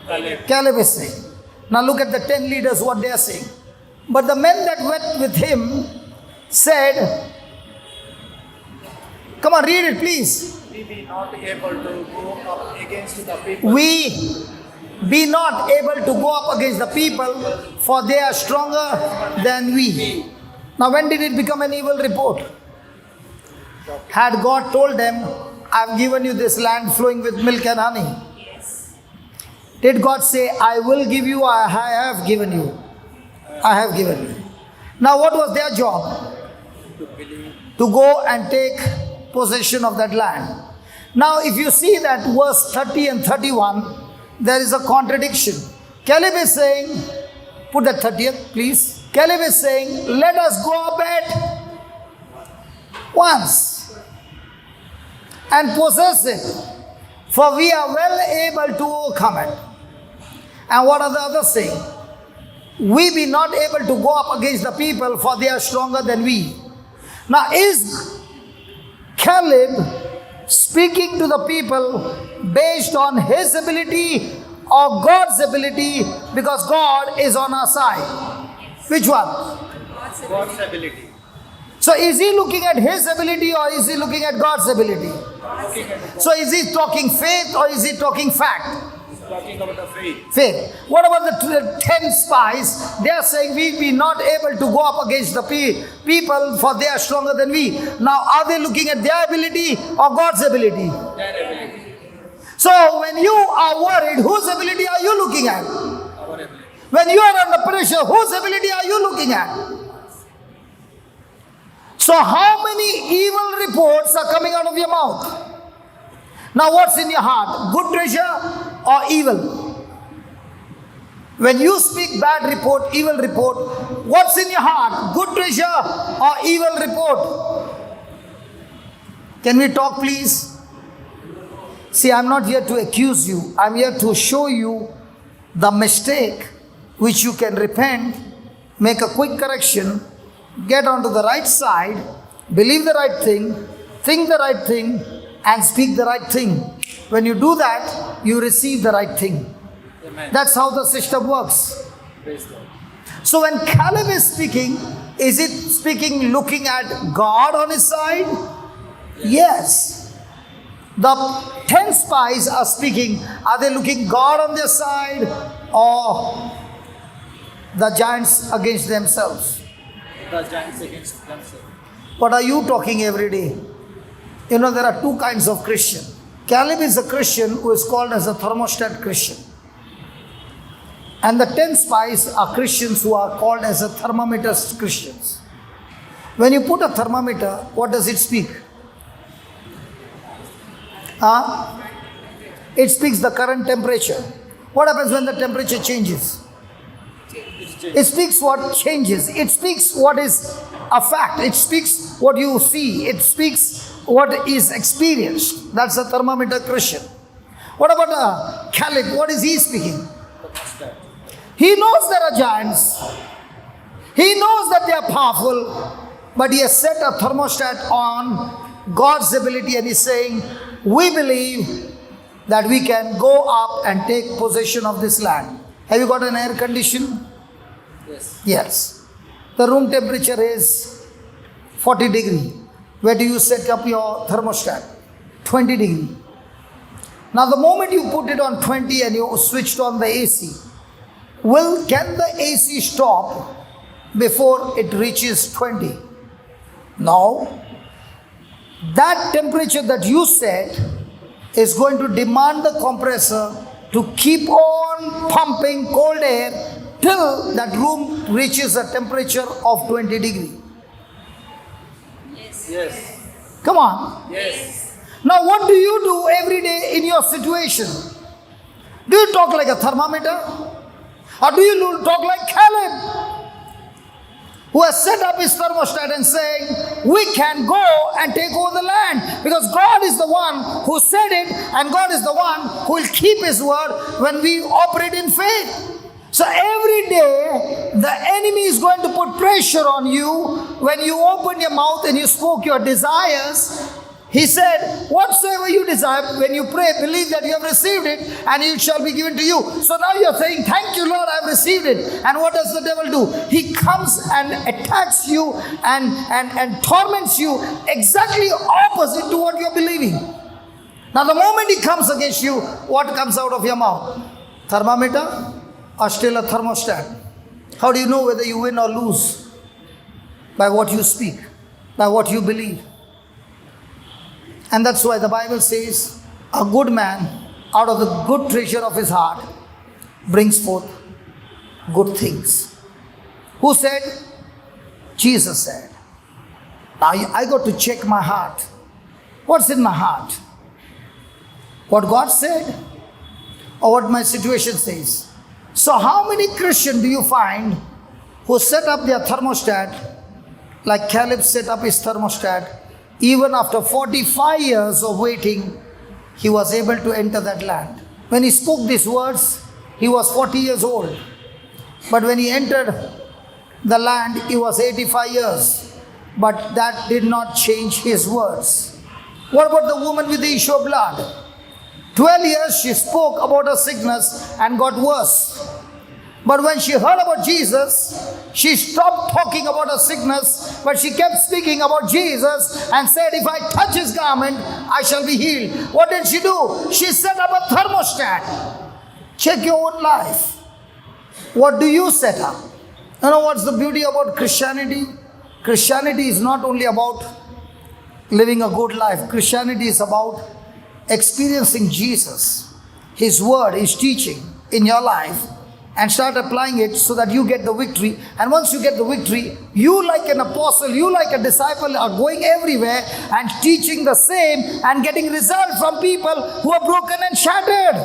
Caleb. Caleb is saying. Now look at the 10 leaders, what they are saying. But the men that went with him said, come on, read it please. We be not able to go up against the people. We be not able to go up against the people, for they are stronger than we. Now when did it become an evil report? Had God told them, I have given you this land flowing with milk and honey. Did God say, I will give you, I have given you? I have given you. Now what was their job? To go and take possession of that land. Now if you see that verse 30 and 31, there is a contradiction. Caleb is saying, put that 30th please. Caleb is saying, let us go up at once and possess it, for we are well able to overcome it. And what are the others saying? We be not able to go up against the people, for they are stronger than we. Now is Caleb speaking to the people based on his ability or God's ability, because God is on our side? Which one? God's ability. So is he looking at his ability or is he looking at God's ability? So is he talking faith or is he talking fact? Talking about the faith. Faith. What about the 10 spies? They are saying we be not able to go up against the people, for they are stronger than we. Now are they looking at their ability or God's ability? Their ability. So when you are worried, whose ability are you looking at? Our ability. When you are under pressure, whose ability are you looking at? So how many evil reports are coming out of your mouth? Now what's in your heart? Good treasure or evil? When you speak bad report, evil report, what's in your heart? Good treasure or evil report? Can we talk please? See, I'm not here to accuse you. I'm here to show you the mistake which you can repent, make a quick correction, get onto the right side, believe the right thing, think the right thing, and speak the right thing. When you do that, you receive the right thing. Amen. That's how the system works. Praise God. So when Caleb is speaking, is it speaking looking at God on his side? Yes. The 10 spies are speaking. Are they looking God on their side or the giants against themselves? The giants against themselves. What are you talking every day? You know, there are 2 kinds of Christian. Caleb is a Christian who is called as a thermostat Christian. And the 10 spies are Christians who are called as a thermometer Christians. When you put a thermometer, what does it speak? It speaks the current temperature. What happens when the temperature changes? It speaks what changes. It speaks what is a fact. It speaks what you see. It speaks what is experienced. That's a thermometer Christian. What about a Caleb? What is he speaking? He knows there are giants. He knows that they are powerful. But he has set a thermostat on God's ability and he's saying, we believe that we can go up and take possession of this land. Have you got an air condition? Yes. Yes. The room temperature is 40 degree. Where do you set up your thermostat? 20 degree. Now the moment you put it on 20 and you switched on the AC, can the AC stop before it reaches 20? No. That temperature that you set is going to demand the compressor to keep on pumping cold air till that room reaches a temperature of 20 degree. Yes. Come on. Yes. Now what do you do every day in your situation? Do you talk like a thermometer? Or do you talk like Caleb, who has set up his thermostat and saying, we can go and take over the land because God is the one who said it and God is the one who will keep his word when we operate in faith. So every day, the enemy is going to put pressure on you when you open your mouth and you spoke your desires. He said, whatsoever you desire, when you pray, believe that you have received it and it shall be given to you. So now you're saying, thank you, Lord, I have received it. And what does the devil do? He comes and attacks you and torments you exactly opposite to what you're believing. Now the moment he comes against you, what comes out of your mouth? Thermometer or still a thermostat? How do you know whether you win or lose? By what you speak, by what you believe. And that's why the Bible says, a good man out of the good treasure of his heart brings forth good things. Who said? Jesus said. Now I got to check my heart. What's in my heart? What God said or what my situation says? So how many Christians do you find who set up their thermostat like Caleb set up his thermostat? Even after 45 years of waiting, he was able to enter that land. When he spoke these words, he was 40 years old. But when he entered the land, he was 85 years. But that did not change his words. What about the woman with the issue of blood? 12 years she spoke about her sickness and got worse. But when she heard about Jesus, she stopped talking about her sickness, but she kept speaking about Jesus and said, if I touch his garment, I shall be healed. What did she do? She set up a thermostat. Check your own life. What do you set up? You know what's the beauty about Christianity? Christianity is not only about living a good life. Christianity is about experiencing Jesus, his word, his teaching in your life, and start applying it so that you get the victory. And once you get the victory, you like an apostle, you like a disciple are going everywhere and teaching the same and getting results from people who are broken and shattered.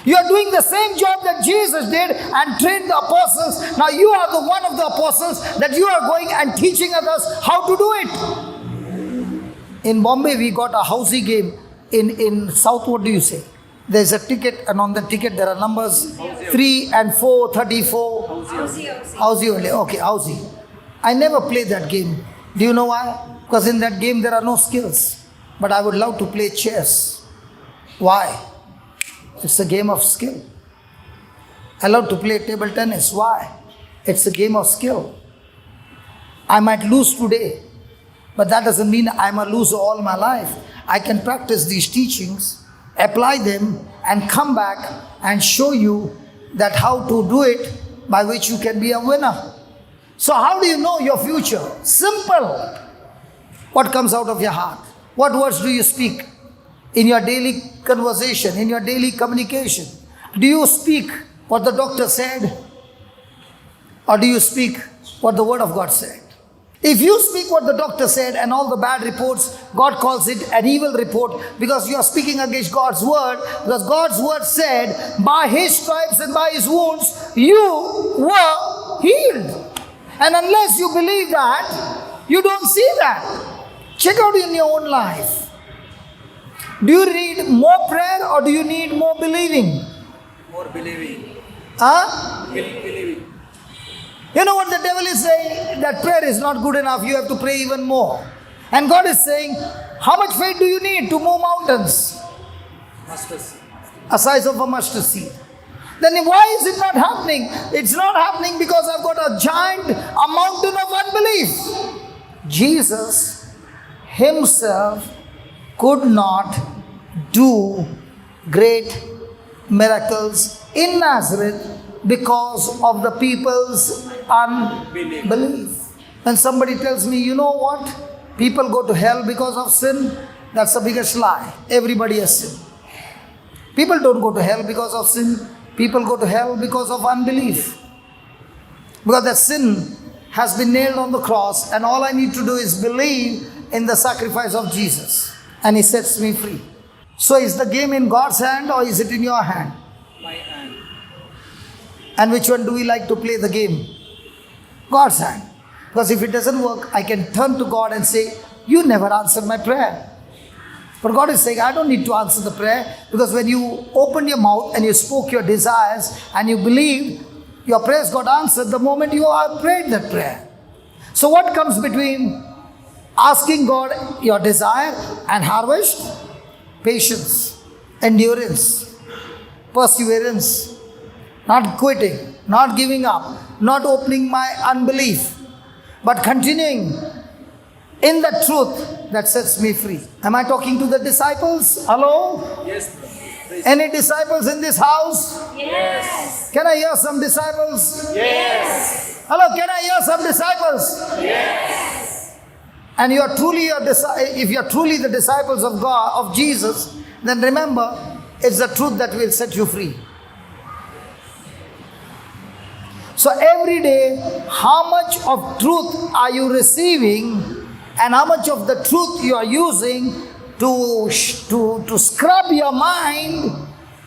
You are doing the same job that Jesus did and trained the apostles. Now you are the one of the apostles that you are going and teaching others how to do it. In Bombay, we got a housey game. In South, what do you say? There's a ticket, and on the ticket there are numbers 3 and 4, 34. Housey only. Okay, housey. I never played that game. Do you know why? Because in that game there are no skills. But I would love to play chess. Why? It's a game of skill. I love to play table tennis. Why? It's a game of skill. I might lose today, but that doesn't mean I'm a loser all my life. I can practice these teachings, apply them, and come back and show you that how to do it by which you can be a winner. So how do you know your future? Simple. What comes out of your heart? What words do you speak in your daily conversation, in your daily communication? Do you speak what the doctor said? Or do you speak what the word of God said? If you speak what the doctor said and all the bad reports, God calls it an evil report because you are speaking against God's word. Because God's word said, by His stripes and by His wounds, you were healed. And unless you believe that, you don't see that. Check out in your own life. Do you need more prayer or do you need more believing? More believing. Huh? Believing. You know what the devil is saying? That prayer is not good enough. You have to pray even more. And God is saying, how much faith do you need to move mountains? Mustard seed. A size of a mustard seed. Then why is it not happening? It's not happening because I've got a giant, a mountain of unbelief. Jesus Himself could not do great miracles in Nazareth because of the people's unbelief. When somebody tells me, you know what? People go to hell because of sin. That's the biggest lie. Everybody has sin. People don't go to hell because of sin. People go to hell because of unbelief. Because the sin has been nailed on the cross and all I need to do is believe in the sacrifice of Jesus. And He sets me free. So is the game in God's hand or is it in your hand? My hand. And which one do we like to play the game? God's hand. Because if it doesn't work, I can turn to God and say, you never answered my prayer. But God is saying, I don't need to answer the prayer because when you opened your mouth and you spoke your desires and you believed, your prayers got answered the moment you prayed that prayer. So what comes between asking God your desire and harvest? Patience, endurance, perseverance. Not quitting, not giving up, not opening my unbelief, but continuing in the truth that sets me free. Am I talking to the disciples? Hello? Yes. Any disciples in this house? Yes. Can I hear some disciples? Yes. Hello, can I hear some disciples? Yes. And you are truly if you are truly the disciples of God, of Jesus, then remember, it's the truth that will set you free. So every day, how much of truth are you receiving and how much of the truth you are using to scrub your mind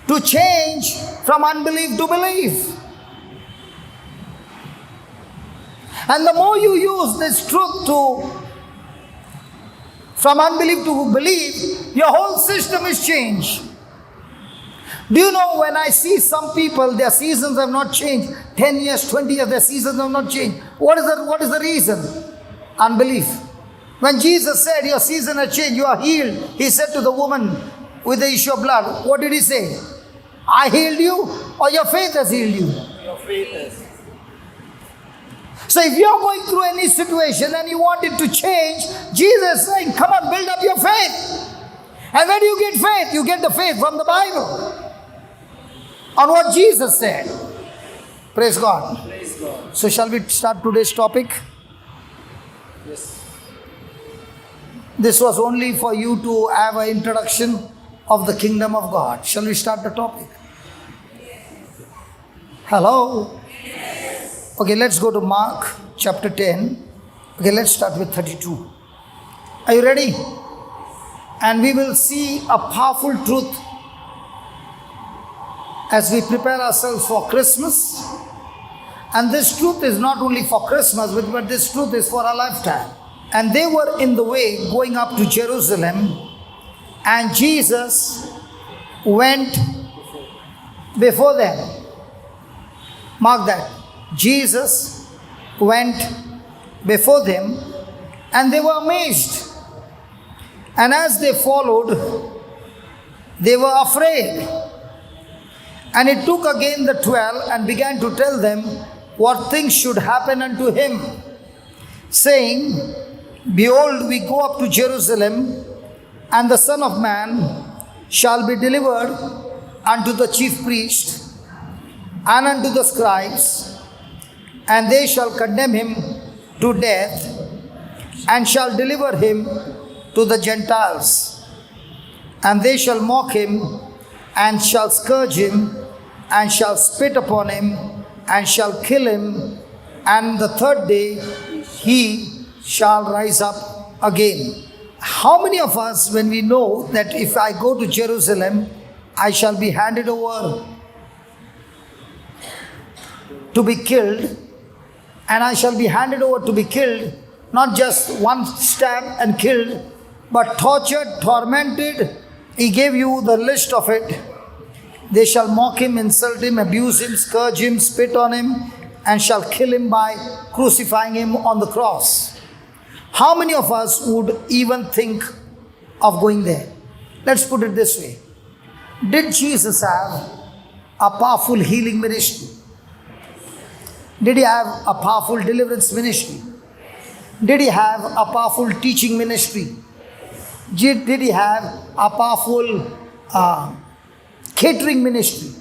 to change from unbelief to belief? And the more you use this truth from unbelief to belief, your whole system is changed. Do you know when I see some people, their seasons have not changed. 10 years, 20 years, their seasons have not changed. What is the reason? Unbelief. When Jesus said, your season has changed, you are healed. He said to the woman with the issue of blood, what did He say? I healed you or your faith has healed you? Your faith is. So if you are going through any situation and you want it to change, Jesus is saying, come on, build up your faith. And where do you get faith? You get the faith from the Bible. On what Jesus said. Praise God. Praise God. So shall we start today's topic? Yes. This was only for you to have an introduction of the kingdom of God. Shall we start the topic? Hello? Okay, let's go to Mark chapter 10. Okay, let's start with 32. Are you ready? And we will see a powerful truth as we prepare ourselves for Christmas. And this truth is not only for Christmas, but this truth is for our lifetime. And they were in the way going up to Jerusalem, and Jesus went before them. Mark that. Jesus went before them, and they were amazed. And as they followed, they were afraid. And He took again the 12 and began to tell them what things should happen unto Him, saying, behold, we go up to Jerusalem, and the Son of Man shall be delivered unto the chief priests and unto the scribes, and they shall condemn Him to death, and shall deliver Him to the Gentiles. And they shall mock Him, and shall scourge Him, and shall spit upon Him, and shall kill Him, and the third day He shall rise up again. How many of us, when we know that if I go to Jerusalem, I shall be handed over to be killed, and I shall be handed over to be killed, not just one stab and killed, but tortured, tormented. He gave you the list of it. They shall mock him, insult him, abuse him, scourge him, spit on him, and shall kill him by crucifying him on the cross. How many of us would even think of going there? Let's put it this way. Did Jesus have a powerful healing ministry? Did he have a powerful deliverance ministry? Did he have a powerful teaching ministry? Did he have a powerful catering ministry?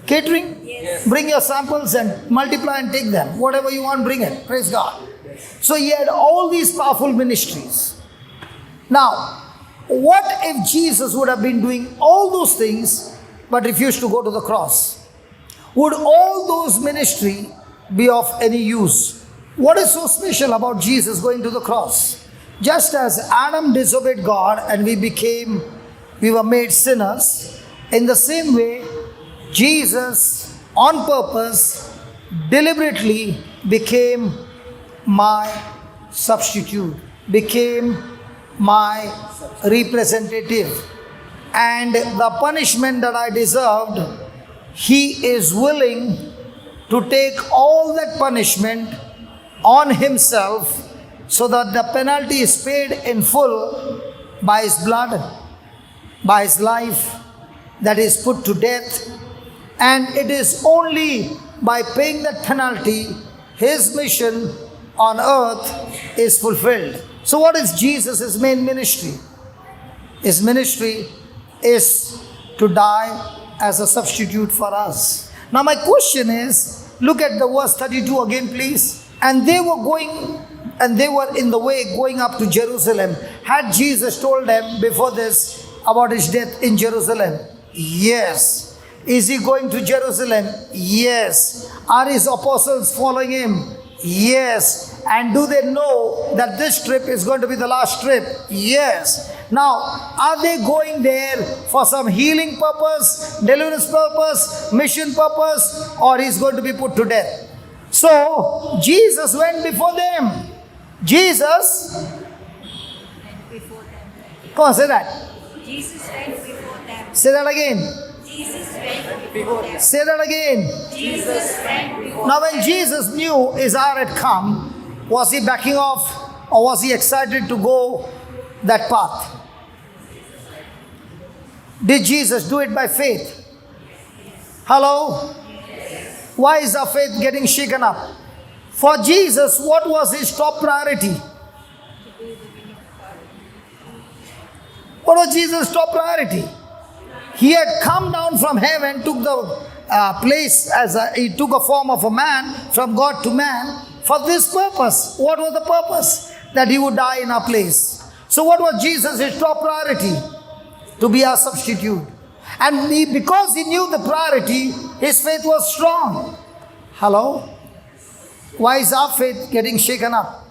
Catering? Yes. Bring your samples and multiply and take them. Whatever you want, bring it. Praise God. So he had all these powerful ministries. Now, what if Jesus would have been doing all those things but refused to go to the cross? Would all those ministry be of any use? What is so special about Jesus going to the cross? Just as Adam disobeyed God and we were made sinners, in the same way, Jesus, on purpose, deliberately became my substitute, became my representative. And the punishment that I deserved, he is willing to take all that punishment on himself so that the penalty is paid in full by his blood, by his life that is put to death. And it is only by paying that penalty, his mission on earth is fulfilled. So what is Jesus' main ministry? His ministry is to die as a substitute for us. Now my question is, look at the verse 32 again, please. And they were in the way going up to Jerusalem. Had Jesus told them before this about his death in Jerusalem? Yes. Is he going to Jerusalem? Yes. Are his apostles following him? Yes. And do they know that this trip is going to be the last trip? Yes. Now, are they going there for some healing purpose, deliverance purpose, mission purpose, or he's going to be put to death? So, Jesus went before them. Jesus, Before them. come on, say that. Jesus went before them. Say that again. Jesus went before them. Say that again. Jesus went before Now, when Jesus knew his hour had come, was he backing off or was he excited to go that path? Did Jesus do it by faith? Hello? Why is our faith getting shaken up? For Jesus, what was his top priority? What was Jesus' top priority? He had come down from heaven, took the place he took a form of a man, from God to man, for this purpose. What was the purpose? That he would die in our place. So what was Jesus' top priority? To be our substitute. And because he knew the priority, his faith was strong. Hello? Why is our faith getting shaken up?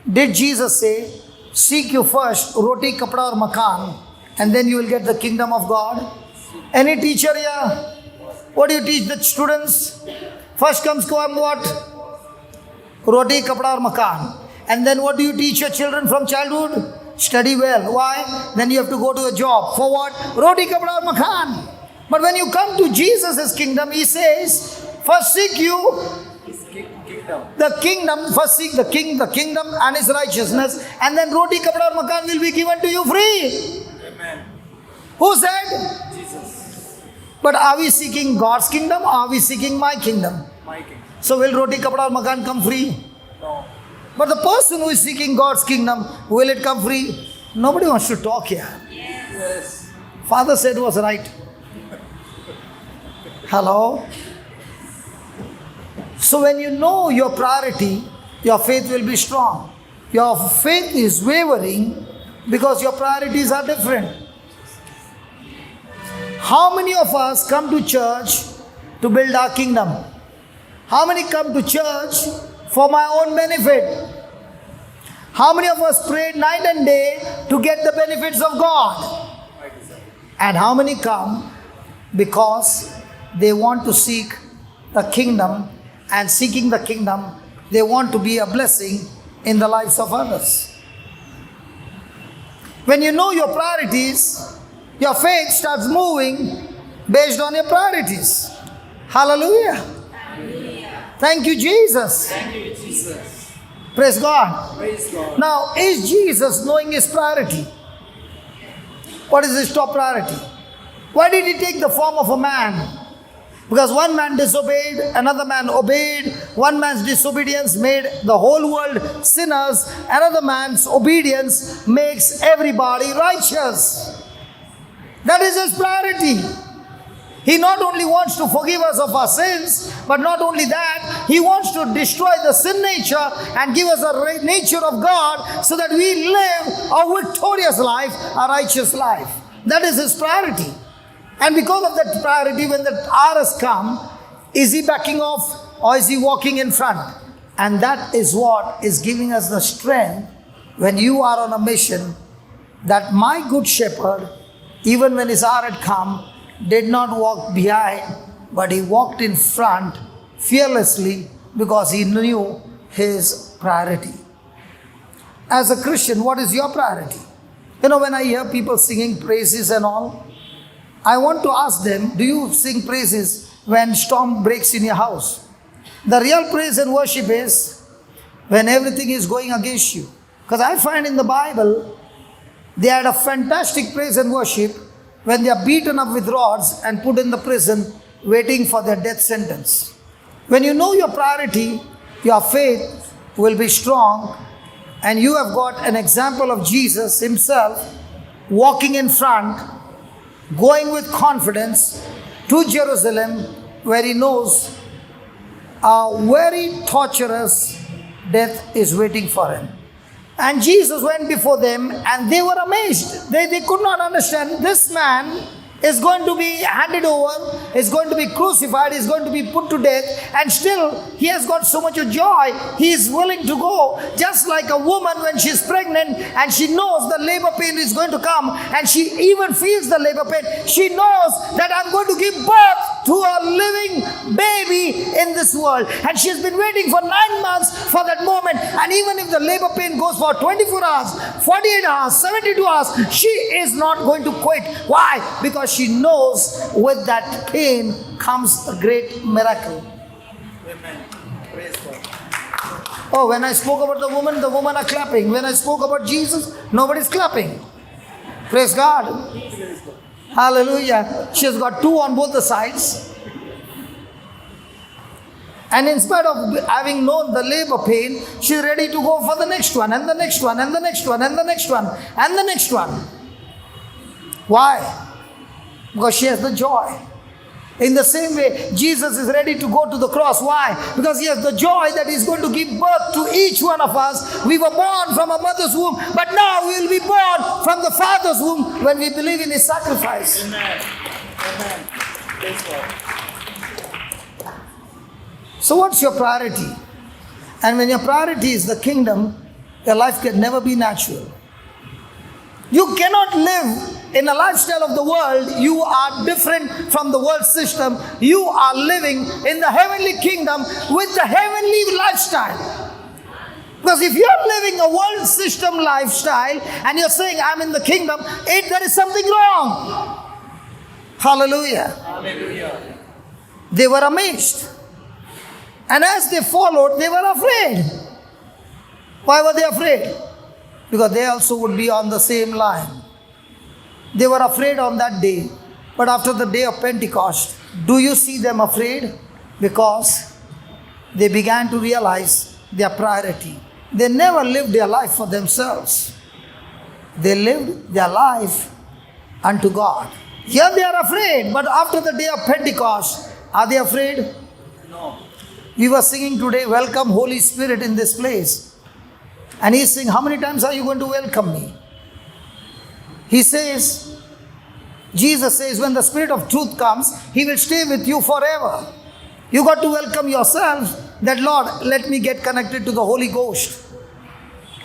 Did Jesus say, seek you first, roti, kapda or makan, and then you will get the kingdom of God? Any teacher here? What do you teach the students? First comes what? Roti, kapda or makan. And then what do you teach your children from childhood? Study well. Why? Then you have to go to a job. For what? Roti, kapda or makan. But when you come to Jesus' kingdom, he says, first seek you the kingdom, first seek the kingdom and his righteousness, and then roti, kapda or makan will be given to you free. Amen. Who said? Jesus. But are we seeking God's kingdom or are we seeking my kingdom? My king. So will roti, kapda or makan come free? No. But the person who is seeking God's kingdom, will it come free? Nobody wants to talk here. Yes. Father said was right. Hello? So when you know your priority, your faith will be strong. Your faith is wavering because your priorities are different. How many of us come to church to build our kingdom? How many come to church for my own benefit? How many of us prayed night and day to get the benefits of God? And how many come because they want to seek the kingdom, and seeking the kingdom, they want to be a blessing in the lives of others. When you know your priorities, your faith starts moving based on your priorities. Hallelujah. Thank you, Jesus. Praise God. Now, is Jesus knowing his priority? What is his top priority? Why did he take the form of a man? Because one man disobeyed, another man obeyed. One man's disobedience made the whole world sinners. Another man's obedience makes everybody righteous. That is his priority. He not only wants to forgive us of our sins, but not only that, he wants to destroy the sin nature and give us a nature of God so that we live a victorious life, a righteous life. That is his priority. And because of that priority, when the hour has come, is he backing off or is he walking in front? And that is what is giving us the strength when you are on a mission, that my good shepherd, even when his hour had come, did not walk behind, but he walked in front fearlessly because he knew his priority. As a Christian, what is your priority? You know, when I hear people singing praises and all, I want to ask them, do you sing praises when storm breaks in your house? The real praise and worship is when everything is going against you. Because I find in the Bible, they had a fantastic praise and worship when they are beaten up with rods and put in the prison waiting for their death sentence. When you know your priority, your faith will be strong, and you have got an example of Jesus himself walking in front, going with confidence to Jerusalem, where he knows a very torturous death is waiting for him. And Jesus went before them and they were amazed. They could not understand. This man is going to be handed over, is going to be crucified, is going to be put to death, and still he has got so much of joy. He is willing to go, just like a woman when she is pregnant and she knows the labor pain is going to come, and she even feels the labor pain. She knows that I'm going to give birth to a living baby in this world, and she has been waiting for 9 months for that moment. And even if the labor pain goes for 24 hours, 48 hours, 72 hours, she is not going to quit. Why? Because she knows with that pain comes a great miracle. Amen. Praise God. Oh, when I spoke about the women are clapping. When I spoke about Jesus, nobody's clapping. Praise God. Hallelujah. She has got 2 on both the sides. And in spite of having known the labor pain, she's ready to go for the next one, and the next one, and the next one, and the next one, and the next one. Why? Because she has the joy. In the same way, Jesus is ready to go to the cross. Why? Because he has the joy that he's going to give birth to each one of us. We were born from a mother's womb, but now we will be born from the Father's womb when we believe in his sacrifice. Amen. Amen. Praise God. So what's your priority? And when your priority is the kingdom, your life can never be natural. You cannot live in a lifestyle of the world. You are different from the world system. You are living in the heavenly kingdom with the heavenly lifestyle. Because if you are living a world system lifestyle and you're saying, I'm in the kingdom, there is something wrong. Hallelujah. Hallelujah. They were amazed. And as they followed, they were afraid. Why were they afraid? Because they also would be on the same line. They were afraid on that day. But after the day of Pentecost, do you see them afraid? Because they began to realize their priority. They never lived their life for themselves. They lived their life unto God. Here they are afraid, but after the day of Pentecost, are they afraid? No. We were singing today, welcome Holy Spirit in this place. And he's saying, how many times are you going to welcome me? He says, Jesus says, when the Spirit of truth comes, he will stay with you forever. You got to welcome yourself that, Lord, let me get connected to the Holy Ghost.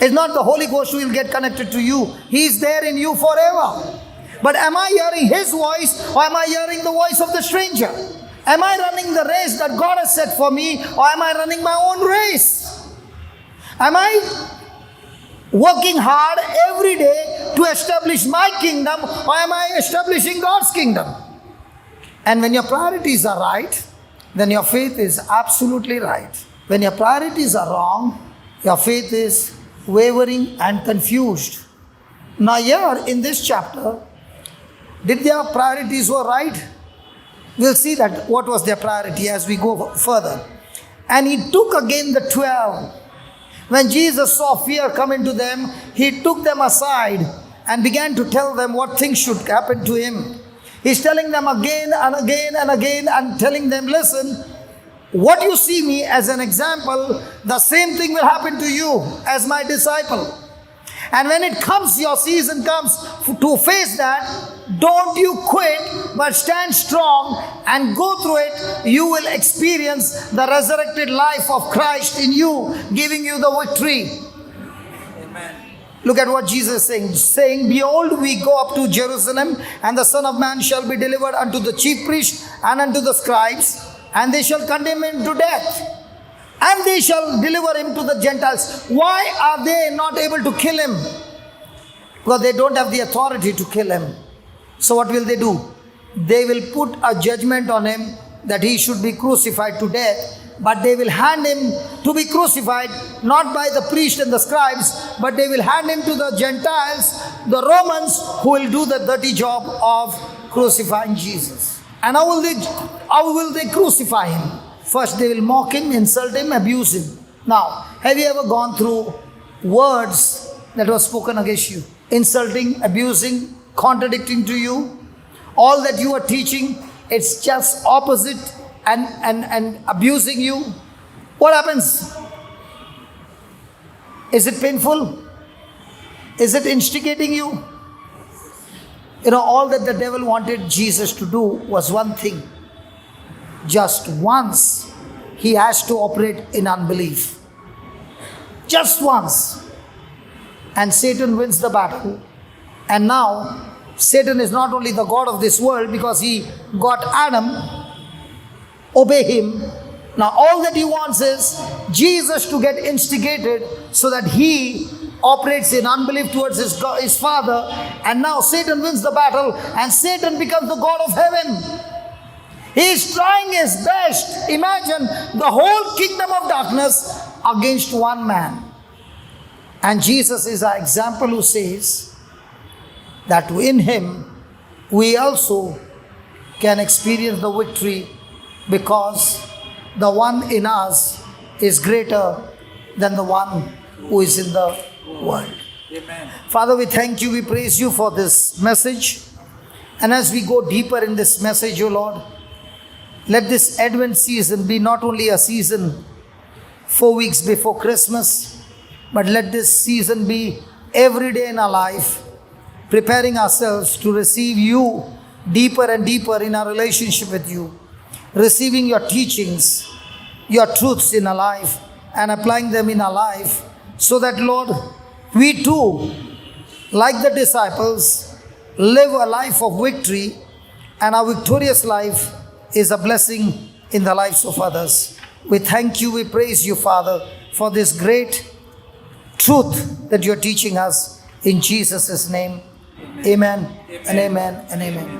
It's not the Holy Ghost who will get connected to you. He is there in you forever. But am I hearing His voice, or am I hearing the voice of the stranger? Am I running the race that God has set for me, or am I running my own race? Am I working hard every day to establish my kingdom, or am I establishing God's kingdom? And when your priorities are right, then your faith is absolutely right. When your priorities are wrong, your faith is wavering and confused. Now here in this chapter, did their priorities were right? We'll see that what was their priority as we go further. And He took again the 12. When Jesus saw fear come into them, He took them aside and began to tell them what things should happen to Him. He's telling them again and again and again and telling them, listen, what you see me as an example, the same thing will happen to you as my disciple. And when it comes, your season comes to face that, don't you quit, but stand strong and go through it. You will experience the resurrected life of Christ in you, giving you the victory. Amen. Look at what Jesus is saying, behold, we go up to Jerusalem, and the Son of Man shall be delivered unto the chief priests and unto the scribes, and they shall condemn Him to death. And they shall deliver Him to the Gentiles. Why are they not able to kill Him? Because they don't have the authority to kill Him. So what will they do? They will put a judgment on Him that He should be crucified to death. But they will hand Him to be crucified not by the priests and the scribes, but they will hand Him to the Gentiles, the Romans, who will do the dirty job of crucifying Jesus. And how will they crucify Him? First, they will mock Him, insult Him, abuse Him. Now, have you ever gone through words that were spoken against you? Insulting, abusing, contradicting to you? All that you are teaching, it's just opposite and abusing you. What happens? Is it painful? Is it instigating you? You know, all that the devil wanted Jesus to do was one thing. Just once, he has to operate in unbelief. Just once. And Satan wins the battle. And now, Satan is not only the god of this world because he got Adam, obey him. Now all that he wants is Jesus to get instigated so that he operates in unbelief towards his Father. And now Satan wins the battle and Satan becomes the god of heaven. He is trying his best. Imagine the whole kingdom of darkness against one man. And Jesus is our example who says that in Him we also can experience the victory because the one in us is greater than the one who is in the world. Amen. Father, we thank you, we praise you for this message. And as we go deeper in this message, O Lord, let this Advent season be not only a season 4 weeks before Christmas, but let this season be every day in our life, preparing ourselves to receive you deeper and deeper in our relationship with you, receiving your teachings, your truths in our life, and applying them in our life, so that, Lord, we too, like the disciples, live a life of victory, and our victorious life is a blessing in the lives of others. We thank you, we praise you, Father, for this great truth that you're teaching us. In Jesus' name, amen and amen and amen.